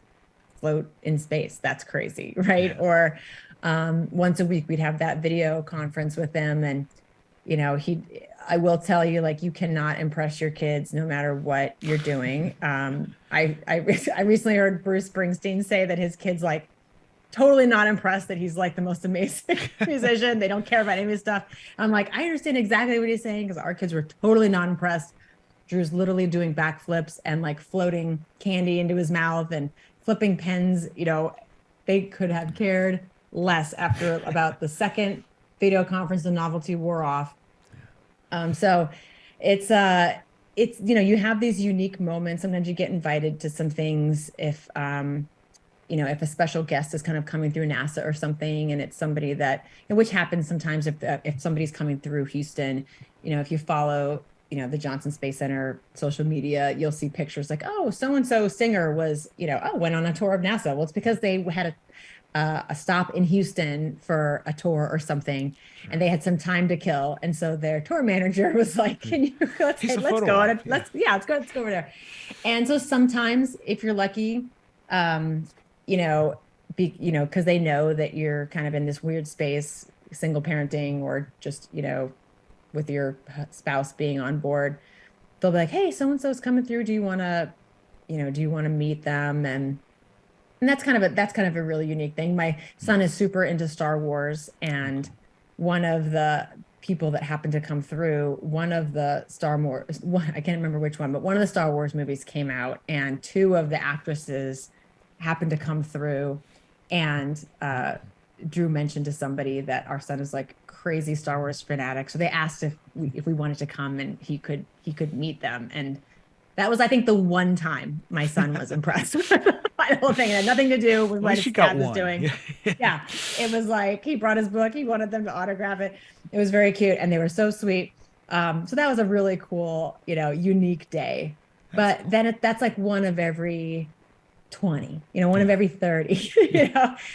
float in space. That's crazy, right? Yeah. Or once a week we'd have that video conference with them, and I will tell you, like, you cannot impress your kids no matter what you're doing. I recently heard Bruce Springsteen say that his kids like totally not impressed that he's like the most amazing musician. They don't care about any of his stuff. I'm like, I understand exactly what he's saying, because our kids were totally not impressed. Drew's literally doing backflips and like floating candy into his mouth and flipping pens. They could have cared less after about the second video conference. The novelty wore off. So it's you have these unique moments. Sometimes you get invited to some things if if a special guest is kind of coming through NASA or something, and it's somebody that, which happens sometimes if somebody's coming through Houston, if you follow, the Johnson Space Center social media, you'll see pictures like, oh, so-and-so singer was, went on a tour of NASA. Well, it's because they had a stop in Houston for a tour or something, and they had some time to kill. And so their tour manager was like, can you, let's go over there. And so sometimes if you're lucky, because they know that you're kind of in this weird space, single parenting, or just, with your spouse being on board, they'll be like, hey, so-and-so's coming through. Do you want to meet them? And that's kind of a really unique thing. My son is super into Star Wars, and one of the people that happened to come through, one of the I can't remember which one, but one of the Star Wars movies came out, and two of the actresses happened to come through, and Drew mentioned to somebody that our son is like crazy Star Wars fanatic. So they asked if we wanted to come and he could meet them. And that was, I think, the one time my son was impressed by the whole thing. It had nothing to do with what his dad was doing. Yeah. It was like, he brought his book. He wanted them to autograph it. It was very cute. And they were so sweet. So that was a really cool, unique day. But cool. Then that's like one of every 20, one of every 30,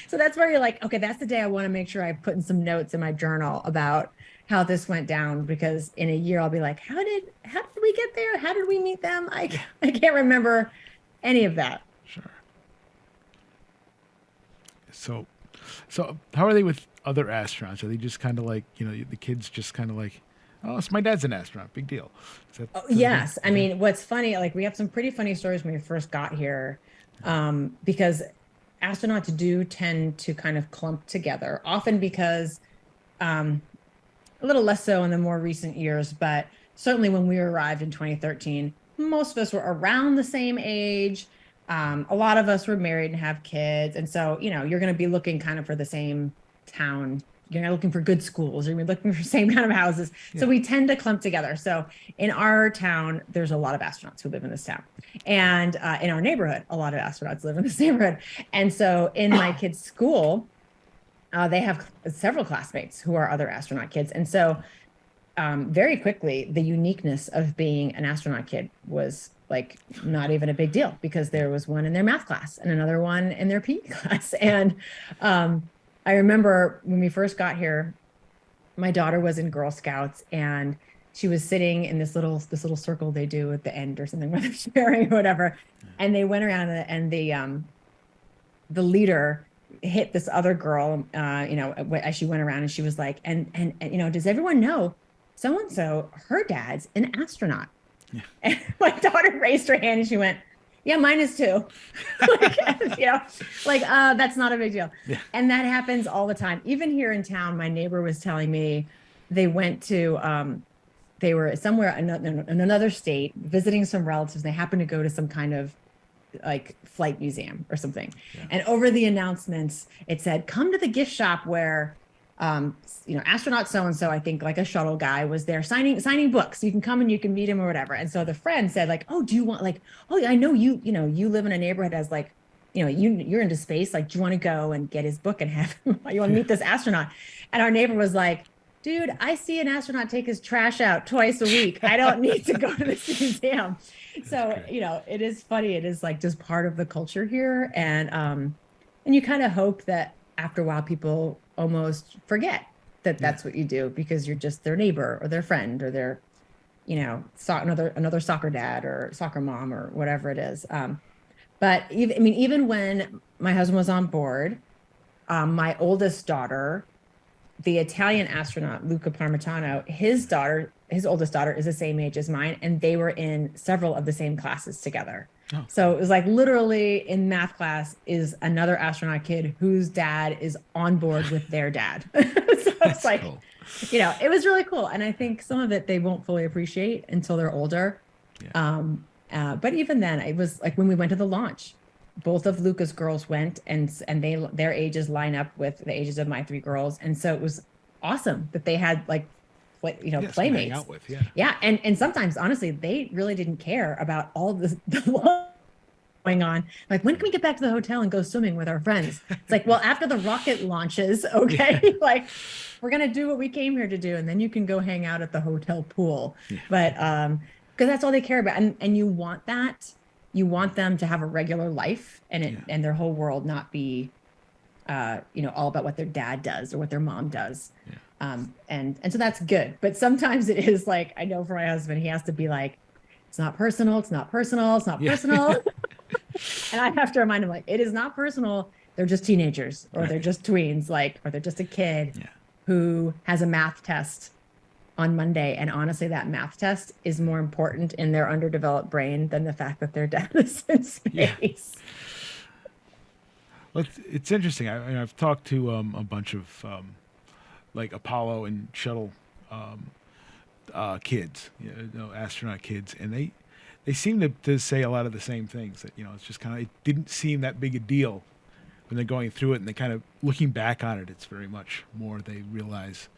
so that's where you're like, okay, that's the day I want to make sure I put in some notes in my journal about how this went down, because in a year I'll be like, how did we get there? How did we meet them? I can't remember any of that. Sure. So how are they with other astronauts? Are they just kind of like, the kids just kind of like, oh, so my dad's an astronaut, big deal? Yes. I mean, what's funny, like we have some pretty funny stories when we first got here. Because astronauts do tend to kind of clump together, often because a little less so in the more recent years, but certainly when we arrived in 2013, most of us were around the same age. A lot of us were married and have kids. And so, you're going to be looking kind of for the same town. You're not looking for good schools. You're looking for the same kind of houses. Yeah. So we tend to clump together. So in our town, there's a lot of astronauts who live in this town. And in our neighborhood, a lot of astronauts live in this neighborhood. And so in my kids' school, they have several classmates who are other astronaut kids. And so very quickly, the uniqueness of being an astronaut kid was like not even a big deal, because there was one in their math class and another one in their PE class. And I remember when we first got here, my daughter was in Girl Scouts, and she was sitting in this little circle they do at the end or something, where they're sharing or whatever. And they went around, and the leader hit this other girl, as she went around, and she was like, and does everyone know so-and-so, her dad's an astronaut? Yeah. And my daughter raised her hand and she went, yeah, mine is too. That's not a big deal. Yeah. And that happens all the time. Even here in town, my neighbor was telling me they went to, they were somewhere in another state visiting some relatives. They happened to go to some kind of like flight museum or something. Yeah. And over the announcements, it said, come to the gift shop where, astronaut so-and-so, I think like a shuttle guy, was there signing books. You can come and you can meet him or whatever. And so the friend said like, oh, do you want I know you live in a neighborhood as like, you're into space. Like, do you want to go and get his book and have him, you want to meet this astronaut? And our neighbor was like, dude, I see an astronaut take his trash out twice a week. I don't need to go to this museum. So, it is funny. It is like just part of the culture here. And you kind of hope that after a while, people almost forget that that's what you do, because you're just their neighbor or their friend or their, another soccer dad or soccer mom or whatever it is. But even when my husband was on board, my oldest daughter, the Italian astronaut, Luca Parmitano, his oldest daughter is the same age as mine, and they were in several of the same classes together. Oh. So it was like literally in math class is another astronaut kid whose dad is on board with their dad. So it's like, cool. It was really cool. And I think some of it they won't fully appreciate until they're older. Yeah. But even then, it was like when we went to the launch, both of Luca's girls went, and their ages line up with the ages of my three girls. And so it was awesome that they had like play, Hang playmates. out with, Yeah. And sometimes, honestly, they really didn't care about all the going on. Like, when can we get back to the hotel and go swimming with our friends? It's like, well, after the rocket launches, okay, Yeah. like we're gonna do what we came here to do, and then you can go hang out at the hotel pool. Yeah. But because that's all they care about, and you want that, you want them to have a regular life, and their whole world not be, all about what their dad does or what their mom does. Yeah. And so that's good. But sometimes it is like, I know for my husband, he has to be like, it's not personal. It's not personal. It's not personal. And I have to remind him, like, it is not personal. They're just teenagers, or they're just tweens, or they're just a kid who has a math test on Monday. And honestly, that math test is more important in their underdeveloped brain than the fact that their dad is in space. Yeah. Well, it's interesting. I've talked to a bunch of like Apollo and shuttle kids, astronaut kids, and they seem to say a lot of the same things. That it's just kind of, it didn't seem that big a deal when they're going through it, and they kind of looking back on it. It's very much more they realize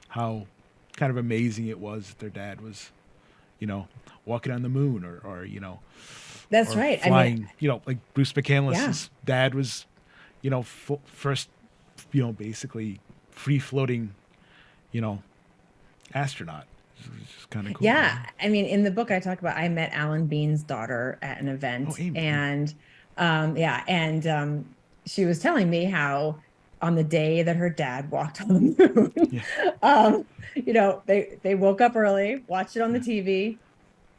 how kind of amazing it was that their dad was, walking on the moon, or That's or right. flying. Like Bruce McCandless's dad was, first, basically free floating, astronaut. It's just kind of cool. Yeah. I mean, in the book I talk about, I met Alan Bean's daughter at an event, Amy. and she was telling me how on the day that her dad walked on the moon, they woke up early, watched it on the TV,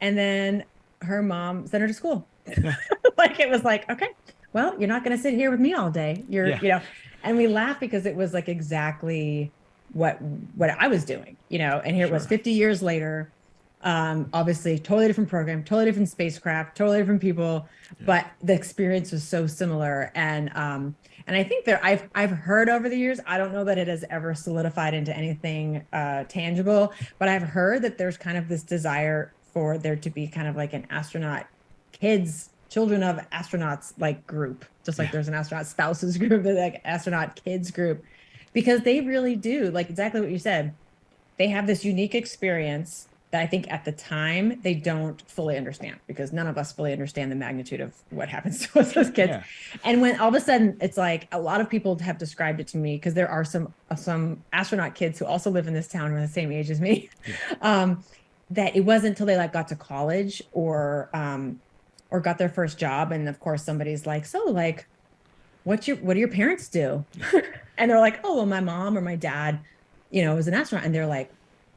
and then her mom sent her to school. Like, it was like, okay, well, you're not going to sit here with me all day. And we laughed because it was like exactly what I was doing, and here it was 50 years later, obviously totally different program, totally different spacecraft, totally different people, but the experience was so similar. And I think I've heard over the years, I don't know that it has ever solidified into anything tangible, but I've heard that there's kind of this desire for there to be kind of like an astronaut children of astronauts like group, just like there's an astronaut spouses group, like astronaut kids group, because they really do, like exactly what you said. They have this unique experience that I think at the time they don't fully understand, because none of us fully understand the magnitude of what happens to us as kids. Yeah. And when all of a sudden it's like, a lot of people have described it to me, because there are some astronaut kids who also live in this town who are the same age as me, that it wasn't until they got to college or got their first job, and of course somebody's like, so like, what do your parents do? And they're like, oh, well, my mom or my dad, was an astronaut. And they're like,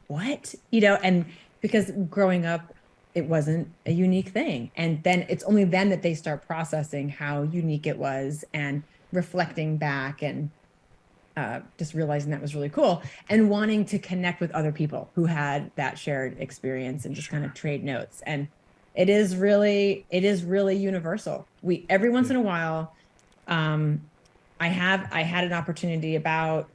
what? And because growing up, it wasn't a unique thing. And then it's only then that they start processing how unique it was and reflecting back and just realizing that was really cool and wanting to connect with other people who had that shared experience and just kind of trade notes. And it is really universal. Every once in a while, I had an opportunity about,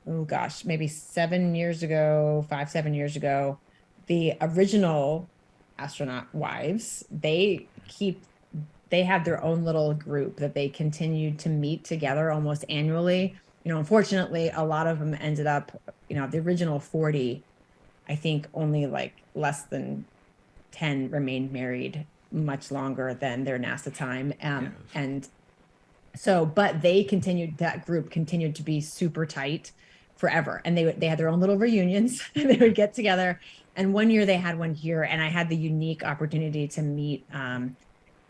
maybe 7 years ago, 5-7 years ago, the original astronaut wives, they have their own little group that they continued to meet together almost annually. Unfortunately, a lot of them ended up, the original 40, I think only like less than 10 remained married much longer than their NASA time. And so, but that group continued to be super tight forever. And they had their own little reunions and they would get together. And one year they had one here, and I had the unique opportunity to meet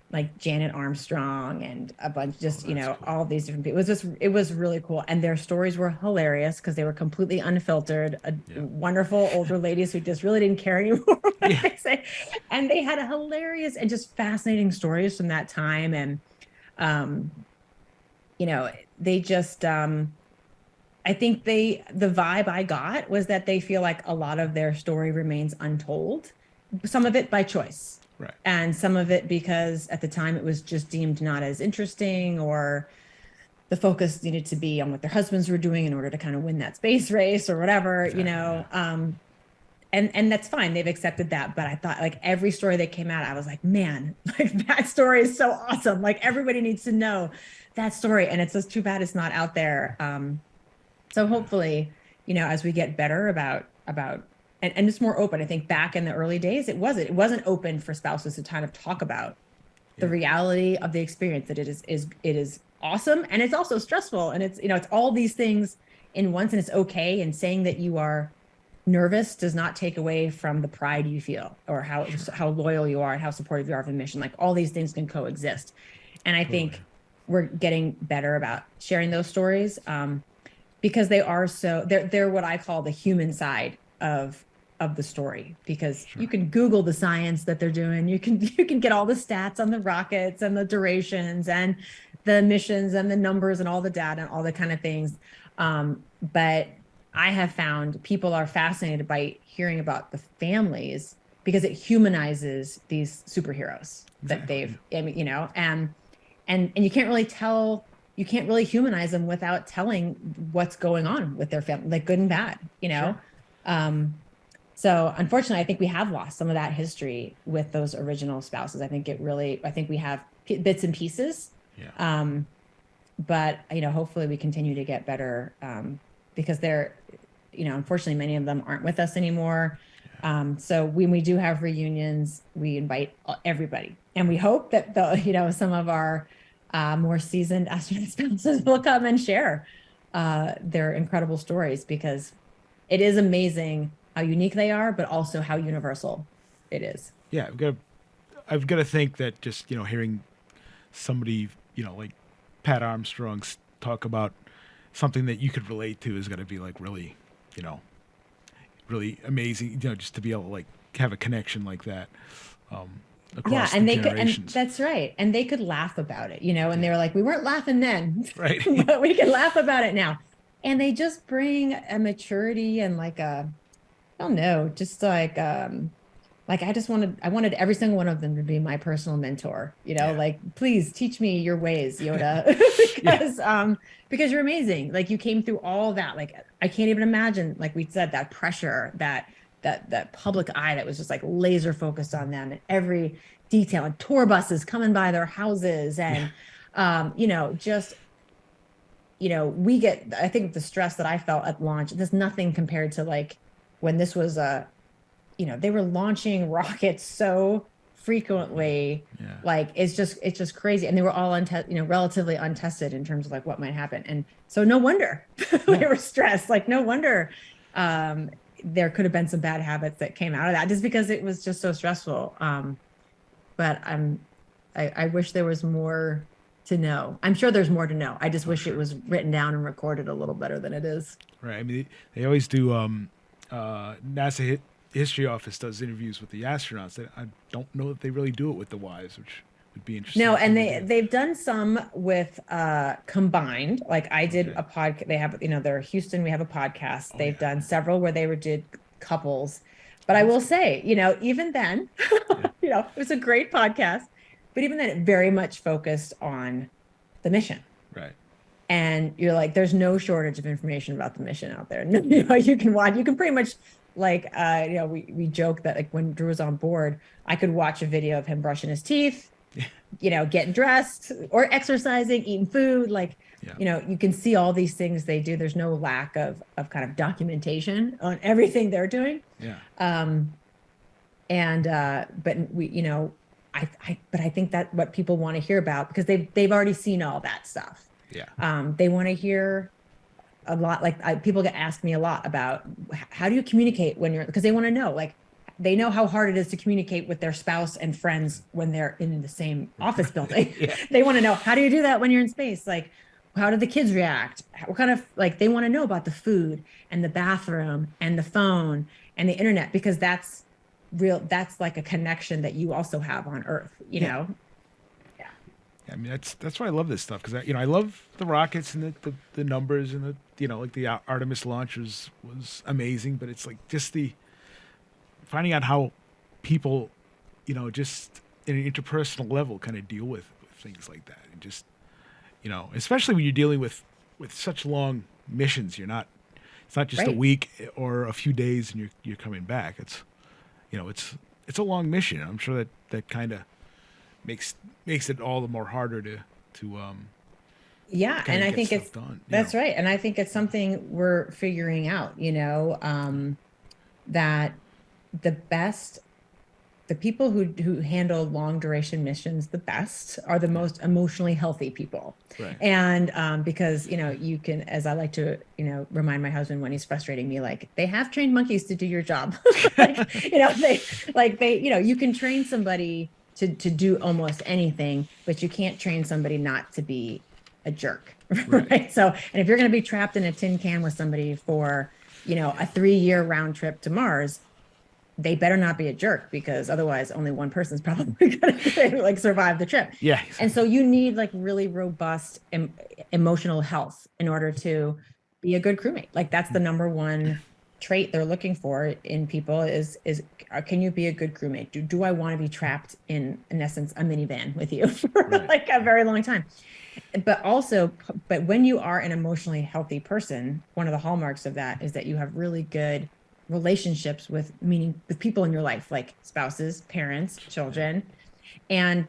like Janet Armstrong and a bunch, cool. All these different people. It was really cool. And their stories were hilarious because they were completely unfiltered, wonderful older ladies who just really didn't care anymore what they say. And they had a hilarious and just fascinating stories from that time. And, they just, I think the vibe I got was that they feel like a lot of their story remains untold, some of it by choice. Right. And some of it because at the time it was just deemed not as interesting, or the focus needed to be on what their husbands were doing in order to kind of win that space race or whatever, exactly. And that's fine. They've accepted that. But I thought, like, every story that came out, I was like, man, like, that story is so awesome. Like, everybody needs to know that story. And it's just too bad it's not out there. So hopefully, as we get better about and it's more open. I think back in the early days, it wasn't open for spouses to kind of talk about the reality of the experience, that it is awesome. And it's also stressful. And it's, it's all these things in once, and it's okay. And saying that you are nervous does not take away from the pride you feel, or how loyal you are and how supportive you are of the mission. Like, all these things can coexist. And I think we're getting better about sharing those stories, because they are they're what I call the human side of the story, because you can Google the science that they're doing. You can get all the stats on the rockets and the durations and the missions and the numbers and all the data and all the kind of things. But I have found people are fascinated by hearing about the families, because it humanizes these superheroes that they've, and you can't really humanize them without telling what's going on with their family, like good and bad, So unfortunately, I think we have lost some of that history with those original spouses. I think we have bits and pieces. But, hopefully we continue to get better, because they're, unfortunately, many of them aren't with us anymore. So when we do have reunions, we invite everybody, and we hope that some of our more seasoned astronaut spouses will come and share their incredible stories, because it is amazing how unique they are, but also how universal it is. Yeah, I've got to think that just hearing somebody like Pat Armstrong talk about something that you could relate to is going to be like really, really amazing. Just to be able to like have a connection like that. Across and the they could, and generations. that's right. And they could laugh about it, and they were like, we weren't laughing then, right? But we can laugh about it now. And they just bring a maturity and like I don't know, just like I wanted every single one of them to be my personal mentor, like, please teach me your ways, Yoda, because you're amazing. Like, you came through all that. Like, I can't even imagine, like we said, that pressure, that public eye that was just like laser focused on them, and every detail, and tour buses coming by their houses, and we get, I think the stress that I felt at launch, there's nothing compared to like when this was they were launching rockets so frequently. Like, it's just crazy. And they were all relatively untested in terms of like what might happen. And so no wonder they were stressed. Like, no wonder there could have been some bad habits that came out of that, just because it was just so stressful. But I wish there was more to know. I'm sure there's more to know. I just wish it was written down and recorded a little better than it is. Right. I mean, they always do. NASA History Office does interviews with the astronauts. I don't know that they really do it with the wives, which would be interesting. No, and they've done some with combined. Like, I did a podcast. They have, they're Houston. We have a podcast. They've done several where they did couples. But I will say, even then, it was a great podcast. But even then, it very much focused on the mission. Right. And you're like, there's no shortage of information about the mission out there. You can watch, you can pretty much like, we joke that like when Drew was on board, I could watch a video of him brushing his teeth, getting dressed or exercising, eating food. Like, you can see all these things they do. There's no lack of kind of documentation on everything they're doing. But I think that what people want to hear about, because they've already seen all that stuff. They want to hear a lot. Like, people get asked me a lot about how do you communicate when because they want to know, like, they know how hard it is to communicate with their spouse and friends when they're in the same office building. They want to know, how do you do that when you're in space? Like, how do the kids react? What kind of, like, they want to know about the food and the bathroom and the phone and the internet, because that's real. That's like a connection that you also have on Earth, know? I mean, that's why I love this stuff, because I love the rockets and the numbers and like the Artemis launch was amazing, but it's like just the finding out how people, just in an interpersonal level kind of deal with things like that, and just especially when you're dealing with such long missions. It's not just a week or a few days and you're coming back. It's it's a long mission. I'm sure that kind of makes it all the more harder to and I think it's done, that's right. And I think it's something we're figuring out, that the people who handle long duration missions the best are the most emotionally healthy people. Right. And because, you can, as I like to, remind my husband when he's frustrating me, like, they have trained monkeys to do your job. You can train somebody to do almost anything, but you can't train somebody not to be a jerk. Right. So, and if you're going to be trapped in a tin can with somebody for, a 3-year round trip to Mars, they better not be a jerk, because otherwise only one person's probably going to survive the trip. Yeah. And so you need really robust emotional health in order to be a good crewmate. That's the number one trait they're looking for in people is can you be a good crewmate? Do I want to be trapped in essence, a minivan with you for a very long time? But when you are an emotionally healthy person, one of the hallmarks of that is that you have really good relationships with people in your life, like spouses, parents, children, and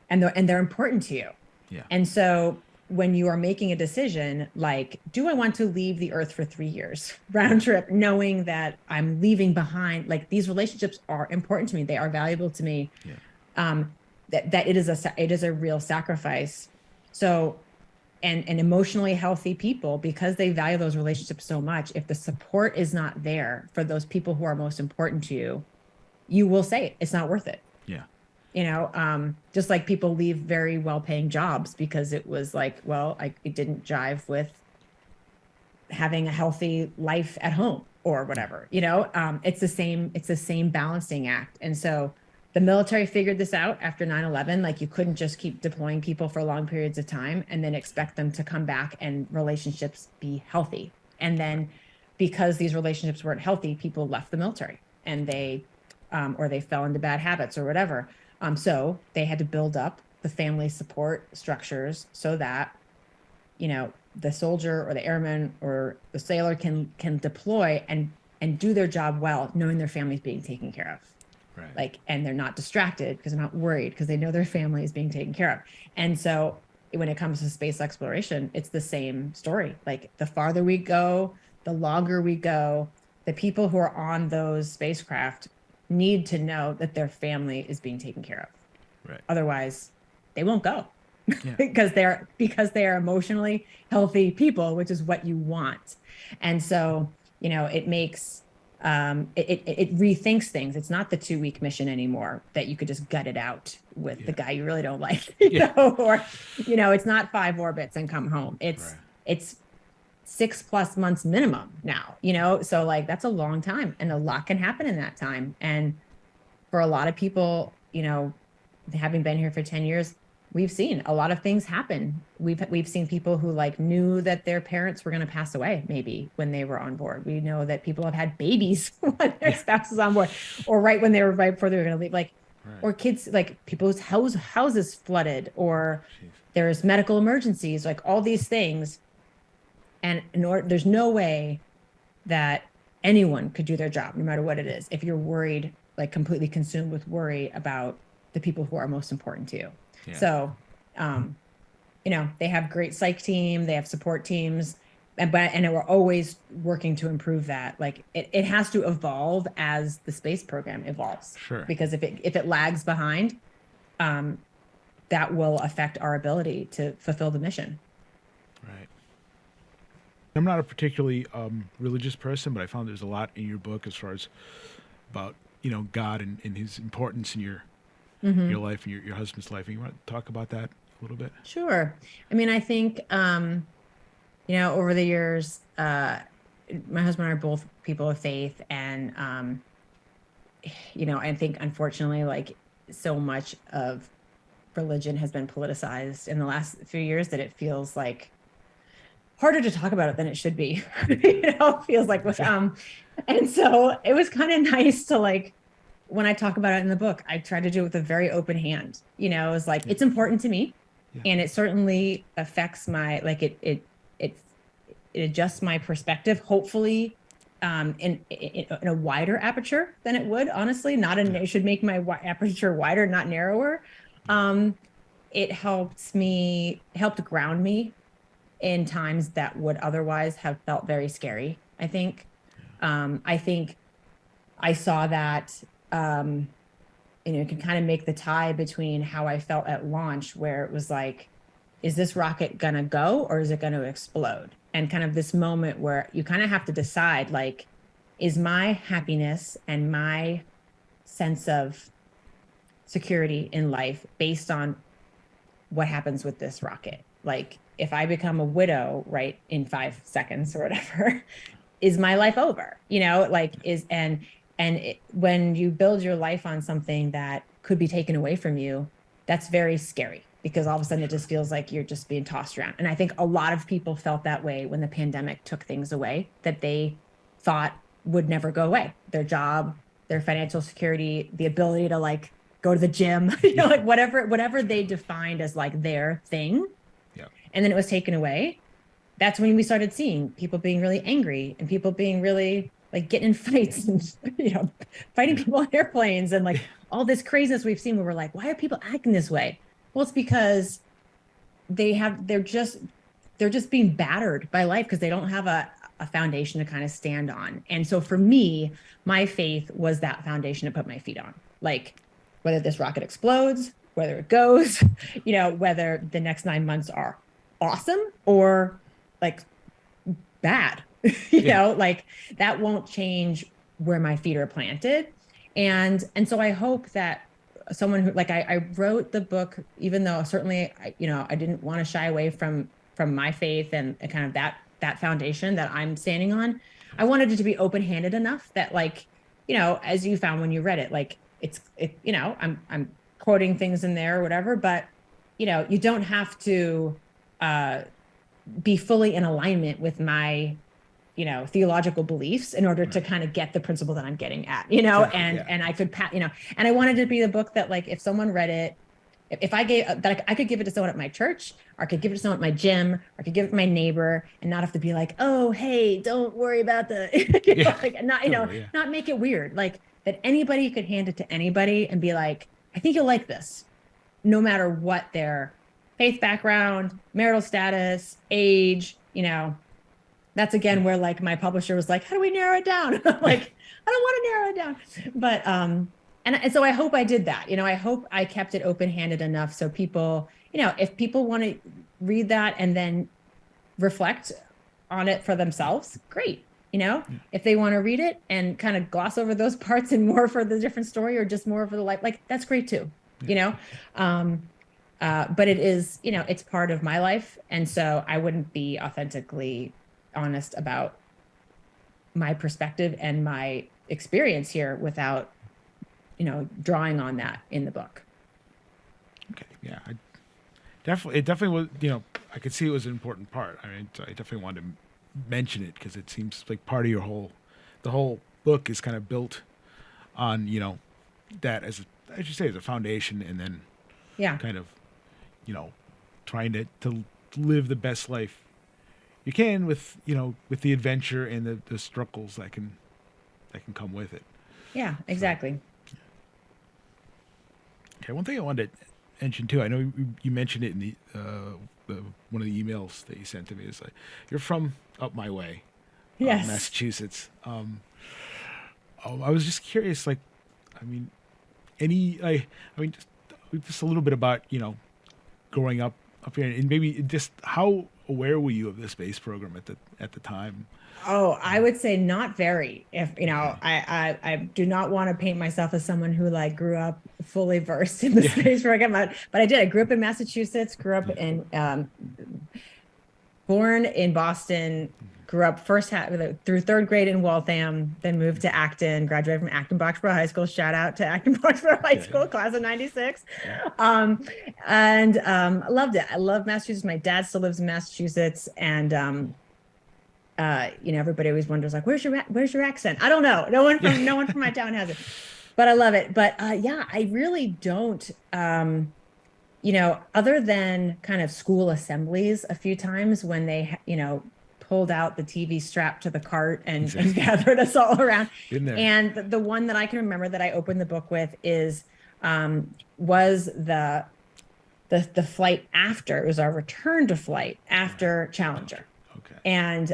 they're important to you. Yeah. And so when you are making a decision, like, do I want to leave the earth for 3 years round trip, knowing that I'm leaving behind, these relationships are important to me. They are valuable to me. Yeah. That it is a real sacrifice. So, and emotionally healthy people, because they value those relationships so much, if the support is not there for those people who are most important to you, you will say it's not worth it. Yeah. Just like people leave very well-paying jobs because it was it didn't jive with having a healthy life at home or whatever. It's the same balancing act. And so the military figured this out after 9/11. You couldn't just keep deploying people for long periods of time and then expect them to come back and relationships be healthy. And then because these relationships weren't healthy, people left the military and they fell into bad habits or whatever. So they had to build up the family support structures so that, the soldier or the airman or the sailor can deploy and do their job well, knowing their family's being taken care of. Right. And they're not distracted because they're not worried because they know their family is being taken care of. And so when it comes to space exploration, it's the same story. The farther we go, the longer we go, the people who are on those spacecraft need to know that their family is being taken care of. Right. Otherwise, they won't go. Yeah. because they are emotionally healthy people, which is what you want. And so, it makes it rethinks things. It's not the 2-week mission anymore that you could just gut it out with the guy you really don't like, or it's not 5 orbits and come home. It's 6+ months minimum now, so that's a long time, and a lot can happen in that time. And for a lot of people, having been here for 10 years, we've seen a lot of things happen. We've seen people who knew that their parents were going to pass away maybe when they were on board. We know that people have had babies when their spouse is on board, or right before they were going to leave, or kids, people's houses flooded, or there's medical emergencies, all these things. And there's no way that anyone could do their job, no matter what it is, if you're worried, completely consumed with worry about the people who are most important to you. Yeah. So, they have great psych team, they have support teams, and we're always working to improve that. It has to evolve as the space program evolves. Sure. Because if it lags behind, that will affect our ability to fulfill the mission. Right. I'm not a particularly religious person, but I found there's a lot in your book as far as about God and his importance in your life and your husband's life. And you want to talk about that a little bit? Sure. I mean, I think over the years, my husband and I are both people of faith, and I think unfortunately, so much of religion has been politicized in the last few years that it feels harder to talk about it than it should be. It feels and so it was kind of nice to when I talk about it in the book, I try to do it with a very open hand. It was it's important to me, and it certainly affects my it adjusts my perspective, hopefully, in a wider aperture than it would, honestly. It should make my aperture wider, not narrower. It helped ground me in times that would otherwise have felt very scary. I think I saw that, you can kind of make the tie between how I felt at launch, where it was like, is this rocket gonna go or is it gonna explode? And kind of this moment where you kind of have to decide, like, is my happiness and my sense of security in life based on what happens with this rocket? Like, if I become a widow, right, in 5 seconds or whatever, is my life over? When you build your life on something that could be taken away from you, that's very scary, because all of a sudden it just feels like you're just being tossed around. And I think a lot of people felt that way when the pandemic took things away that they thought would never go away. Their job, their financial security, the ability to like go to the gym, like whatever they defined as like their thing. Yeah. And then it was taken away. That's when we started seeing people being really angry and people being really like getting in fights and, fighting people on airplanes and like all this craziness we've seen where we're like, why are people acting this way? Well, it's because they're just being battered by life because they don't have a foundation to kind of stand on. And so for me, my faith was that foundation to put my feet on. Like, whether this rocket explodes, whether it goes, whether the next 9 months are awesome or like bad, like that won't change where my feet are planted. And so I hope that someone who, like, I wrote the book, even though certainly, I didn't want to shy away from my faith and kind of that foundation that I'm standing on. I wanted it to be open-handed enough that, like, as you found when you read it, like I'm quoting things in there or whatever, but you don't have to be fully in alignment with my theological beliefs in order to kind of get the principle that I'm getting at, Exactly, and I could and I wanted it to be the book that, like, if someone read it, if I gave that, I could give it to someone at my church, or I could give it to someone at my gym, or I could give it to my neighbor, and not have to be like, oh, hey, don't worry about the, not make it weird. Like, that anybody could hand it to anybody and be like, I think you'll like this, no matter what their faith background, marital status, age, that's again where, like, my publisher was like, how do we narrow it down? I'm like, I don't want to narrow it down. But, and so I hope I did that. I hope I kept it open-handed enough so people, if people want to read that and then reflect on it for themselves, great. If they want to read it and kind of gloss over those parts and more for the different story or just more for the life, like, that's great too, but it is, it's part of my life. And so I wouldn't be authentically honest about my perspective and my experience here without, drawing on that in the book. Okay. Yeah. It definitely was, I could see it was an important part. I mean, I definitely wanted to mention it because it seems like part of the whole book is kind of built on, that as a foundation, and then kind of, trying to live the best life you can with, with the adventure and the struggles that can come with it. Yeah, exactly. So, okay. One thing I wanted to mention too, I know you mentioned it in the one of the emails that you sent to me, is like, you're from up my way, yes, Massachusetts. I was just curious, like, I mean, just a little bit about, growing up here, and maybe just how aware were you of the space program at the time? Oh, I would say not very. If I do not want to paint myself as someone who, like, grew up fully versed in the space program, but I did. I grew up in Massachusetts. Grew up in, born in Boston. Grew up through third grade in Waltham, then moved to Acton. Graduated from Acton Boxborough High School. Shout out to Acton Boxborough High School, class of '96. And loved it. I love Massachusetts. My dad still lives in Massachusetts, and everybody always wonders, like, where's your accent? I don't know. No one from my town has it, but I love it. But I really don't. Other than kind of school assemblies a few times when they, pulled out the TV strap to the cart and gathered us all around. And the one that I can remember that I opened the book with was the flight after. It was our return to flight after Challenger. Okay. And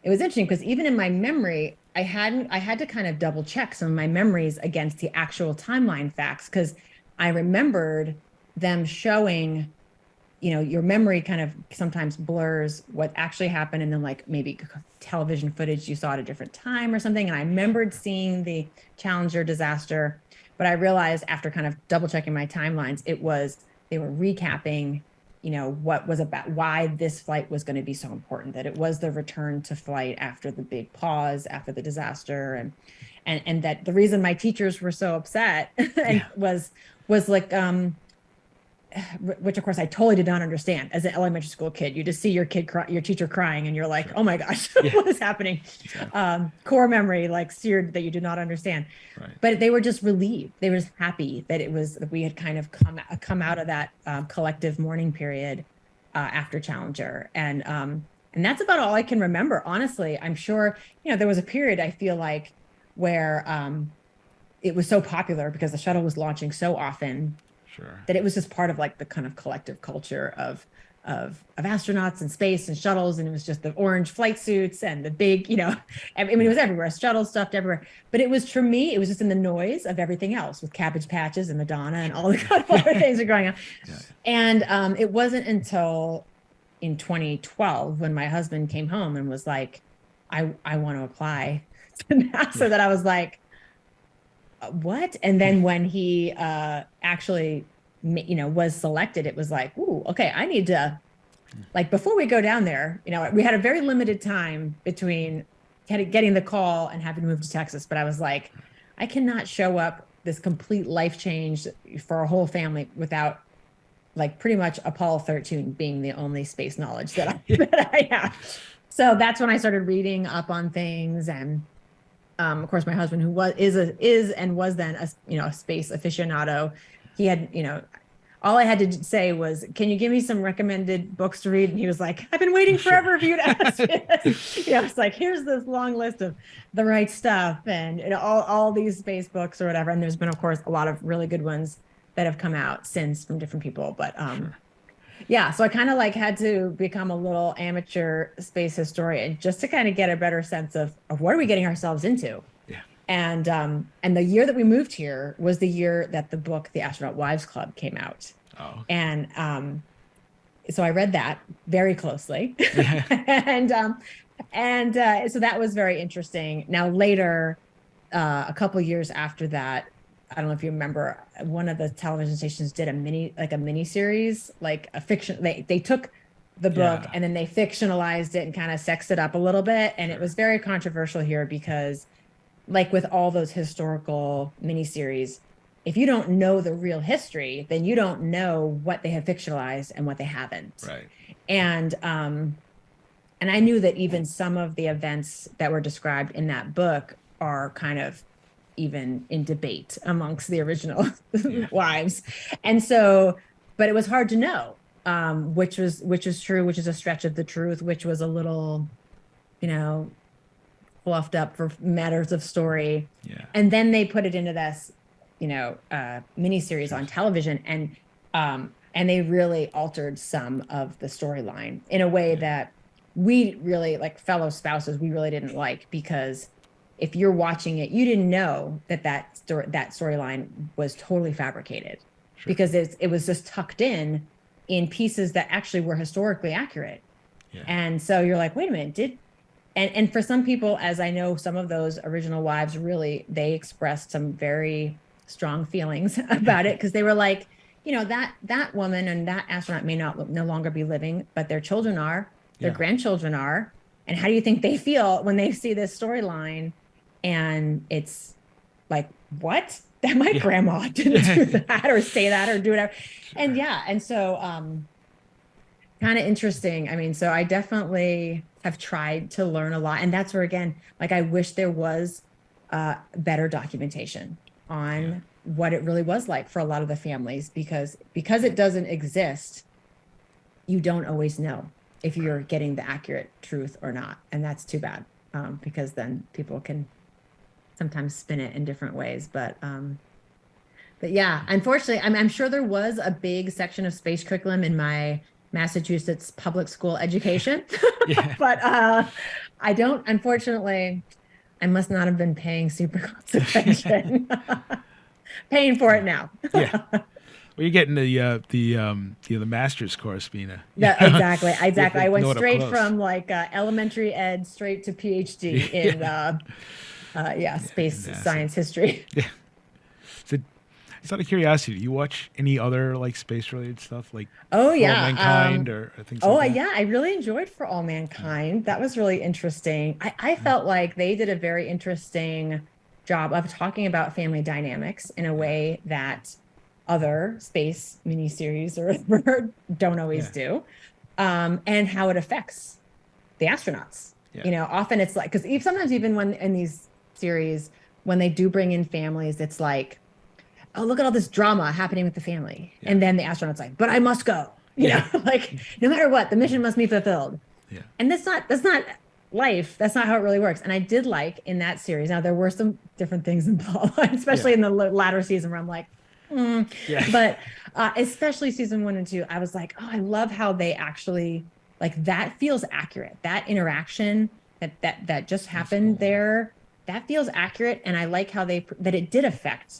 it was interesting because even in my memory, I had to kind of double check some of my memories against the actual timeline facts, because I remembered them showing, your memory kind of sometimes blurs what actually happened, and then like maybe television footage you saw at a different time or something. And I remembered seeing the Challenger disaster, but I realized after kind of double checking my timelines, they were recapping, what was about why this flight was going to be so important, that it was the return to flight after the big pause, after the disaster. And that the reason my teachers were so upset was like, which of course I totally did not understand as an elementary school kid. You just see your teacher crying and you're like, oh my gosh, what is happening? Exactly. Core memory, like seared, that you did not understand. Right. But they were just relieved. They were just happy that we had kind of come out of that collective mourning period after Challenger. And that's about all I can remember. Honestly, I'm sure, there was a period, I feel like, where it was so popular because the shuttle was launching so often. Sure. That it was just part of like the kind of collective culture of astronauts and space and shuttles. And it was just the orange flight suits and the big, I mean, it was everywhere, shuttles stuffed everywhere. But it was, for me, it was just in the noise of everything else with Cabbage Patches and Madonna and all the kind of other things that are going on. Yeah. And it wasn't until in 2012 when my husband came home and was like, I want to apply to NASA, that I was like, what? And then when he actually, was selected, it was like, ooh, okay, I need to, like, before we go down there, we had a very limited time between getting the call and having to move to Texas. But I was like, I cannot show up this complete life change for a whole family without, like, pretty much Apollo 13 being the only space knowledge that I have. So that's when I started reading up on things. And of course, my husband, who is and was then a space aficionado, he had, all I had to say was, "Can you give me some recommended books to read?" And he was like, "I've been waiting forever for you to ask me this." It's like, here's this long list of the right stuff and all these space books or whatever. And there's been, of course, a lot of really good ones that have come out since from different people. But sure. Yeah, so I kind of like had to become a little amateur space historian just to kind of get a better sense of what are we getting ourselves into. Yeah. And the year that we moved here was the year that the book The Astronaut Wives Club came out. Oh. And so I read that very closely. Yeah. and so that was very interesting. Now later, a couple years after that, I don't know if you remember, one of the television stations did a mini series, like a fiction. They took the book and then they fictionalized it and kind of sexed it up a little bit. And it was very controversial here because, like with all those historical miniseries, if you don't know the real history, then you don't know what they have fictionalized and what they haven't. Right. And I knew that even some of the events that were described in that book are kind of even in debate amongst the original wives. And so, but it was hard to know which was true, which is a stretch of the truth, which was a little, fluffed up for matters of story. Yeah. And then they put it into this, miniseries on television, and they really altered some of the storyline in a way that we really, like fellow spouses, we really didn't like, because if you're watching it, you didn't know that storyline was totally fabricated. Sure. Because it was just tucked in pieces that actually were historically accurate. Yeah. And so you're like, wait a minute, and for some people, as I know, some of those original wives really, they expressed some very strong feelings about it, because they were like, that woman and that astronaut may no longer be living, but their children are, their grandchildren are. And how do you think they feel when they see this storyline? And it's like, what? That my grandma didn't do that or say that or do whatever. Sure. And so kind of interesting. I mean, so I definitely have tried to learn a lot. And that's where, again, like, I wish there was better documentation on what it really was like for a lot of the families, because it doesn't exist, you don't always know if you're getting the accurate truth or not. And that's too bad, because then people can sometimes spin it in different ways. But yeah, unfortunately, I'm sure there was a big section of space curriculum in my Massachusetts public school education, but I don't, unfortunately, I must not have been paying super close attention. Paying for it now. Yeah. Well, you're getting the master's course being a Yeah, exactly. Exactly. I went know it up straight close. from like elementary ed straight to PhD in space NASA. science history. Yeah. So, just out of curiosity, do you watch any other like space related stuff like Oh For All yeah. Mankind or things Oh like that? yeah, I really enjoyed For All Mankind. That was really interesting. I felt like they did a very interesting job of talking about family dynamics in a way that other space miniseries or don't always do, and how it affects the astronauts. Yeah. You know, often it's like, because sometimes even when in these series, when they do bring in families, it's like, oh, look at all this drama happening with the family. Yeah. And then the astronaut's like, but I must go. You know, like no matter what, the mission must be fulfilled. Yeah. And that's not life. That's not how it really works. And I did like in that series. Now there were some different things in plot line, especially in the latter season where I'm like, but especially season 1 and 2, I was like, oh, I love how they actually like that feels accurate. That interaction that just happened there, that feels accurate. And I like how that it did affect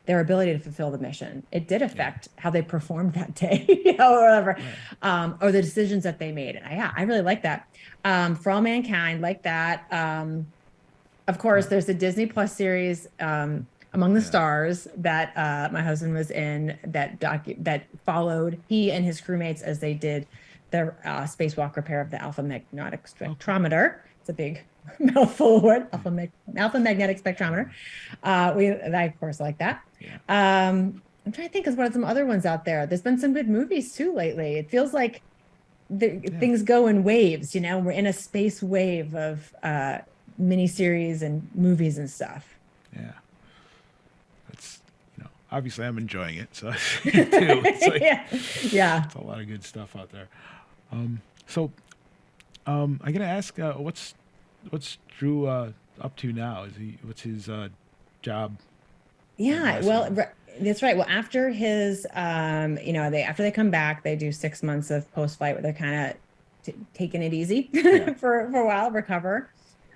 their ability to fulfill the mission. It did affect how they performed that day, you know, or whatever, or the decisions that they made. And I really like that. For All Mankind, like that. Of course, there's the Disney Plus series, Among the Stars, that my husband was in, that followed he and his crewmates as they did the spacewalk repair of the alpha magnetic spectrometer. It's a big mouthful of word, alpha magnetic spectrometer. I of course like that. I'm trying to think of what are some other ones out there. There's been some good movies too lately. It feels like things go in waves, you know. We're in a space wave of miniseries and movies and stuff. Yeah. That's, you know, obviously I'm enjoying it. So it's like, yeah. It's a lot of good stuff out there. So I'm gonna ask, what's Drew up to now? What's his job? Yeah, well, that's right. Well, after his, after they come back, they do 6 months of post-flight where they're kind of taking it easy for a while, recover.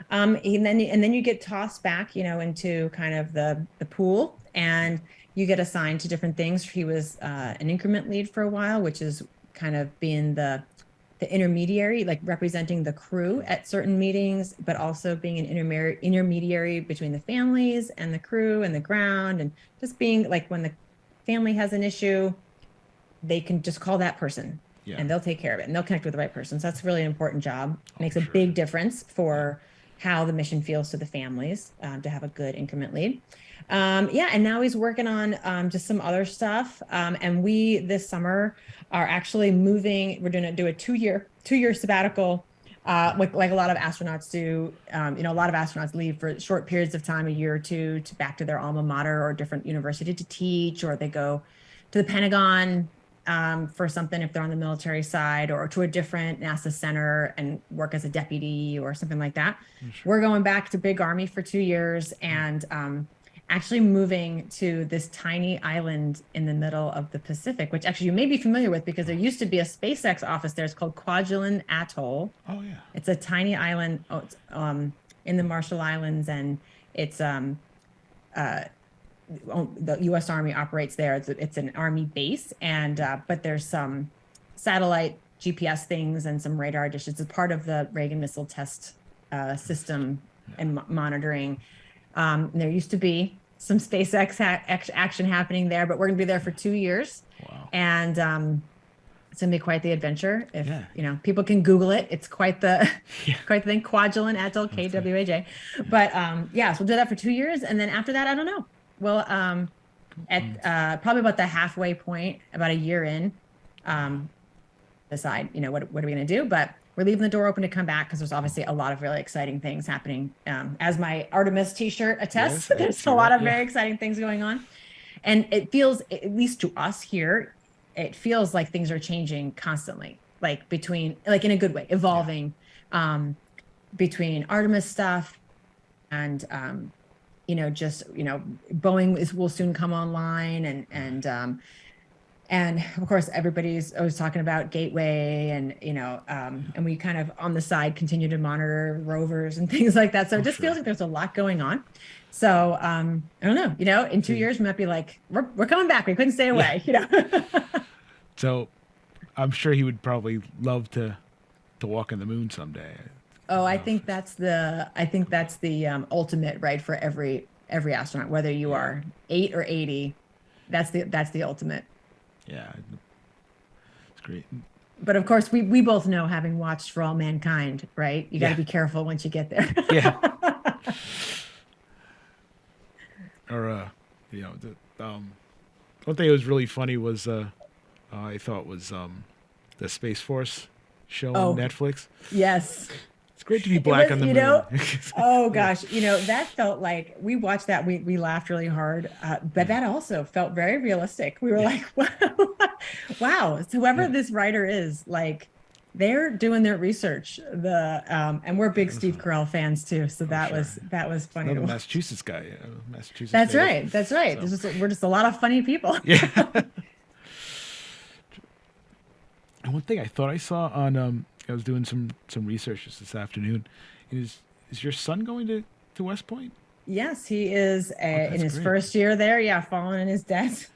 And then you get tossed back, you know, into kind of the pool, and you get assigned to different things. He was an increment lead for a while, which is kind of being the intermediary, like representing the crew at certain meetings, but also being an intermediary between the families and the crew and the ground, and just being like when the family has an issue, they can just call that person and they'll take care of it and they'll connect with the right person. So that's a really important job. Makes a big difference for how the mission feels to the families, to have a good increment lead. And now he's working on just some other stuff. And we this summer are actually moving. We're going to do a two-year sabbatical, like a lot of astronauts do. A lot of astronauts leave for short periods of time, a year or two, to back to their alma mater or a different university to teach, or they go to the Pentagon for something if they're on the military side, or to a different NASA center and work as a deputy or something like that. Sure. We're going back to Big Army for 2 years and actually moving to this tiny island in the middle of the Pacific, which actually you may be familiar with because there used to be a SpaceX office there. It's called Kwajalein Atoll. Oh yeah. It's a tiny island in the Marshall Islands, and it's the U.S. Army operates there. It's an Army base, and but there's some satellite GPS things and some radar dishes. It's part of the Reagan missile test system and monitoring. There used to be some SpaceX action happening there, but we're going to be there for 2 years. Wow. And it's going to be quite the adventure. If people can Google it, it's quite the thing. Kwajalein Atoll, KWAJ. But so we'll do that for 2 years, and then after that, I don't know. Well, at probably about the halfway point, about a year in, decide what are we going to do, but we're leaving the door open to come back because there's obviously a lot of really exciting things happening. As my Artemis t-shirt attests, there's a lot of very exciting things going on. And it feels, at least to us here, it feels like things are changing constantly, like in a good way, evolving between Artemis stuff and, Boeing will soon come online, and And of course, everybody's always talking about Gateway and, and we kind of on the side continue to monitor rovers and things like that. So it just feels like there's a lot going on. So I don't know, in 2 years, we might be like, we're coming back. We couldn't stay away, So I'm sure he would probably love to walk on the moon someday. Oh, I think that's the ultimate, right, for every astronaut, whether you are 8 or 80, that's the ultimate. Yeah, it's great. But of course, we both know, having watched For All Mankind, right? You got to be careful once you get there. Yeah. Or one thing that was really funny was I thought was the Space Force show on Netflix. Yes. It's great to be black on the moon. Oh gosh, that felt like, we watched that, we laughed really hard, but that also felt very realistic. We were like, wow, so whoever this writer is, like, they're doing their reresearch. And we're big Steve Carell fans too, so that was funny. Another Massachusetts guy, Massachusetts. That's right. So. We're just a lot of funny people. Yeah. And one thing I thought I saw on I was doing some research this afternoon. Is your son going to West Point? Yes, he is in his great. first year there. Yeah, following in his dad's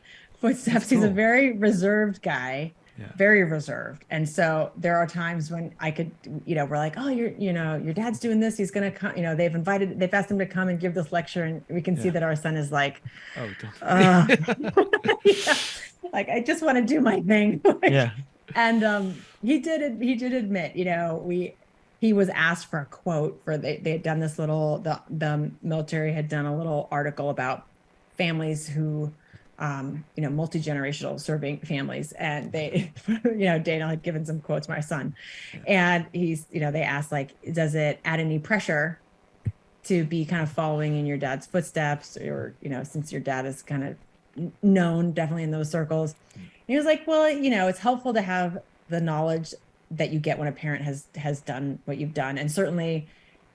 footsteps. Cool. He's a very reserved guy, Yeah. very reserved. And so there are times when I could, we're like, oh, your dad's doing this. He's going to come, they've asked him to come and give this lecture. And we can see that our son is like, oh, yeah, like, I just want to do my thing. Yeah. And he did admit, he was asked for a quote for, they had done this little, the military had done a little article about families who, multi-generational serving families. And they, Daniel had given some quotes to my son, and he's, they asked, like, does it add any pressure to be kind of following in your dad's footsteps, or, since your dad is kind of known definitely in those circles. And he was like, well, it's helpful to have the knowledge that you get when a parent has done what you've done. And certainly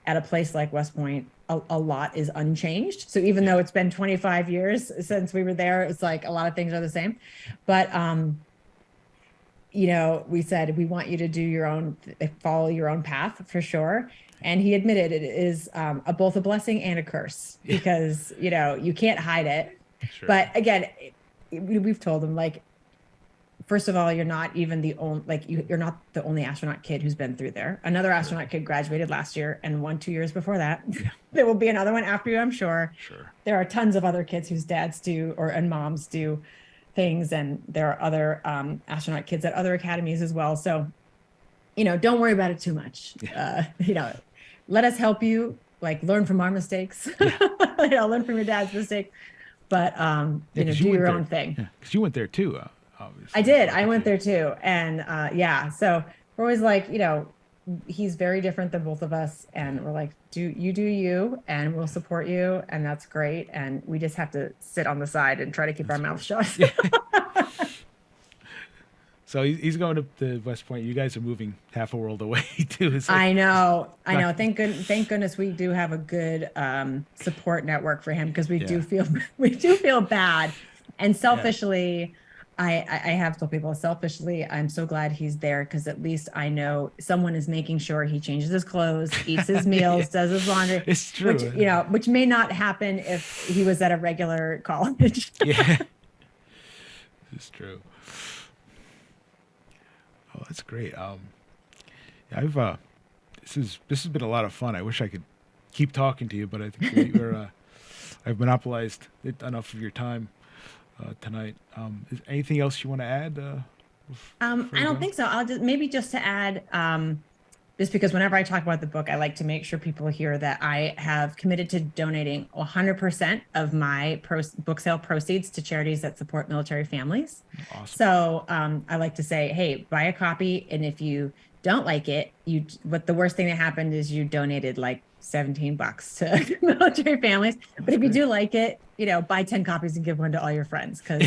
at a place like West Point, a lot is unchanged. So even though it's been 25 years since we were there, it's like a lot of things are the same. But, we said, we want you to do follow your own path for sure. And he admitted it is both a blessing and a curse, because, you can't hide it. Sure. But again, we've told him, like, first of all, you're not even the only, like, you're not the only astronaut kid who's been through there. Another astronaut kid graduated last year, and 2 years before that. Yeah. There will be another one after you, I'm sure. Sure. There are tons of other kids whose dads do, and moms do things, and there are other astronaut kids at other academies as well. So, don't worry about it too much. Yeah. Let us help you, like, learn from our mistakes. Yeah. Learn from your dad's mistake. But do your own thing. Yeah, because you went there too. Obviously. I did. I went there too. And so we're always like, he's very different than both of us. And we're like, do you, and we'll support you. And that's great. And we just have to sit on the side and try to keep our mouths shut. Yeah. So he's going to West Point. You guys are moving half a world away too. Like, I know. Thank goodness we do have a good support network for him, because we do feel bad. And selfishly, I have told people, selfishly, I'm so glad he's there, because at least I know someone is making sure he changes his clothes, eats his meals, does his laundry. It's true. Which may not happen if he was at a regular college. Yeah, it's true. Oh, that's great. This has been a lot of fun. I wish I could keep talking to you, but I think I've monopolized enough of your time tonight. Is anything else you want to add? I don't think so. I'll just to add, just because whenever I talk about the book, I like to make sure people hear that I have committed to donating 100% of my book sale proceeds to charities that support military families. Awesome. So I like to say, hey, buy a copy, and if you don't like it, but the worst thing that happened is you donated like $17 to military families. But if you do like it, buy 10 copies and give one to all your friends, because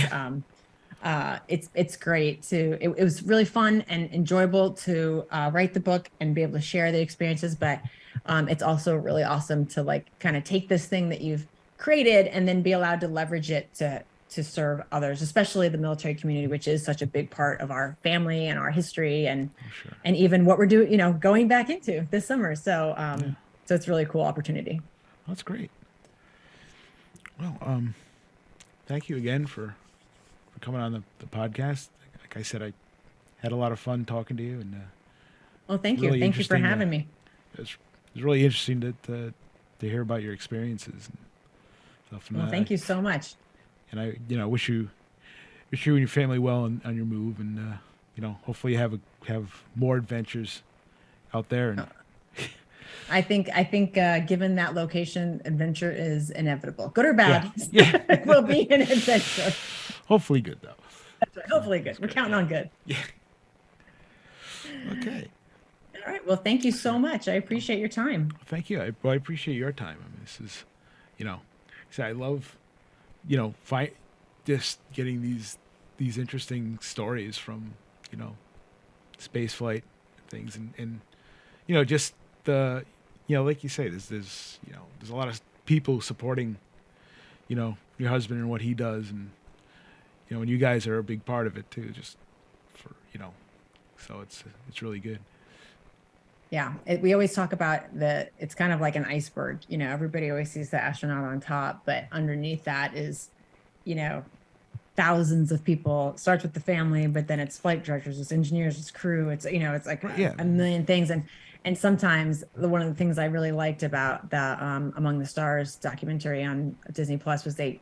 it's great it was really fun and enjoyable to write the book and be able to share the experiences. But it's also really awesome to, like, kind of take this thing that you've created and then be allowed to leverage it to to serve others, especially the military community, which is such a big part of our family and our history, and Sure. and even what we're doing, going back into this summer. So so it's a really cool opportunity. That's great. Well, thank you again for coming on the podcast. Like I said, I had a lot of fun talking to you, and Well, thank you. really Thank you for interesting, having me. it's really interesting to hear about your experiences and stuff. And, Well, thank you so much. And I wish you and your family well on your move, and hopefully you have more adventures out there. And I think given that location, adventure is inevitable, good or bad. Yeah. It will be an adventure. hopefully good though. That's right. Hopefully good. We're counting on good. Yeah. Okay. All right. Well, thank you so much. I appreciate your time. Thank you. I appreciate your time. I mean, this is, so I love, just getting these interesting stories from, space flight things, and just the, like you say, there's a lot of people supporting, your husband and what he does, and and you guys are a big part of it too, just for so it's really good. Yeah, we always talk about it's kind of like an iceberg. Everybody always sees the astronaut on top, but underneath that is, thousands of people. It starts with the family, but then it's flight directors, it's engineers, it's crew, it's it's like a million things. And sometimes one of the things I really liked about the Among the Stars documentary on Disney Plus was it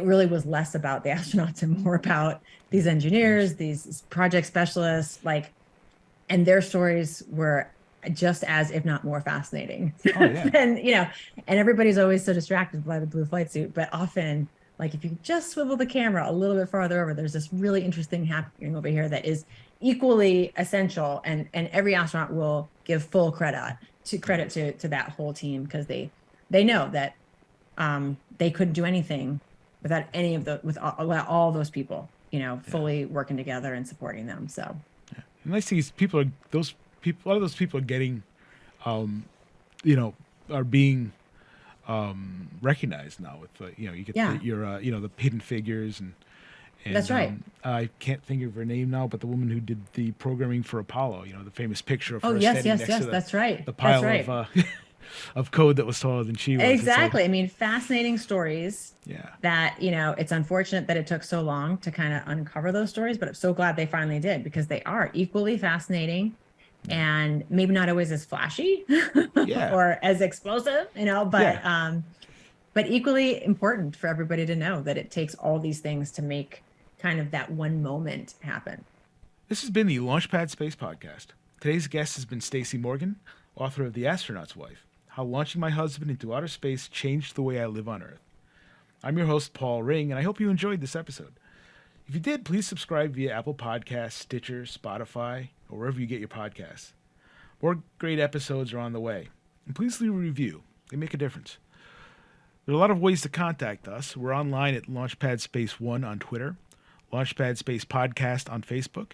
really was less about the astronauts and more about these engineers, these project specialists, and their stories were just as, if not more, fascinating. Oh, yeah. And and everybody's always so distracted by the blue flight suit, but often, if you just swivel the camera a little bit farther over, there's this really interesting happening over here that is equally essential, and every astronaut will give full credit to that whole team, because they know that they couldn't do anything without without all those people fully working together and supporting them. So the nice thing is a lot of those people are getting are being recognized now with you get the Hidden Figures, and that's right. I can't think of her name now, but the woman who did the programming for Apollo, the famous picture of her yes, standing next to that's right. the pile that's right. of code that was taller than she was. Exactly. I mean, fascinating stories. Yeah. That it's unfortunate that it took so long to kind of uncover those stories, but I'm so glad they finally did, because they are equally fascinating, and maybe not always as flashy or as explosive, but equally important for everybody to know that it takes all these things to make kind of that one moment happen. This has been the Launchpad Space Podcast. Today's guest has been Stacey Morgan, author of The Astronaut's Wife: How Launching My Husband into Outer Space Changed the Way I Live on Earth. I'm your host, Paul Ring, and I hope you enjoyed this episode. If you did, please subscribe via Apple Podcasts, Stitcher, Spotify, or wherever you get your podcasts. More great episodes are on the way. And please leave a review. They make a difference. There are a lot of ways to contact us. We're online at Launchpad Space 1 on Twitter, Launchpad Space Podcast on Facebook,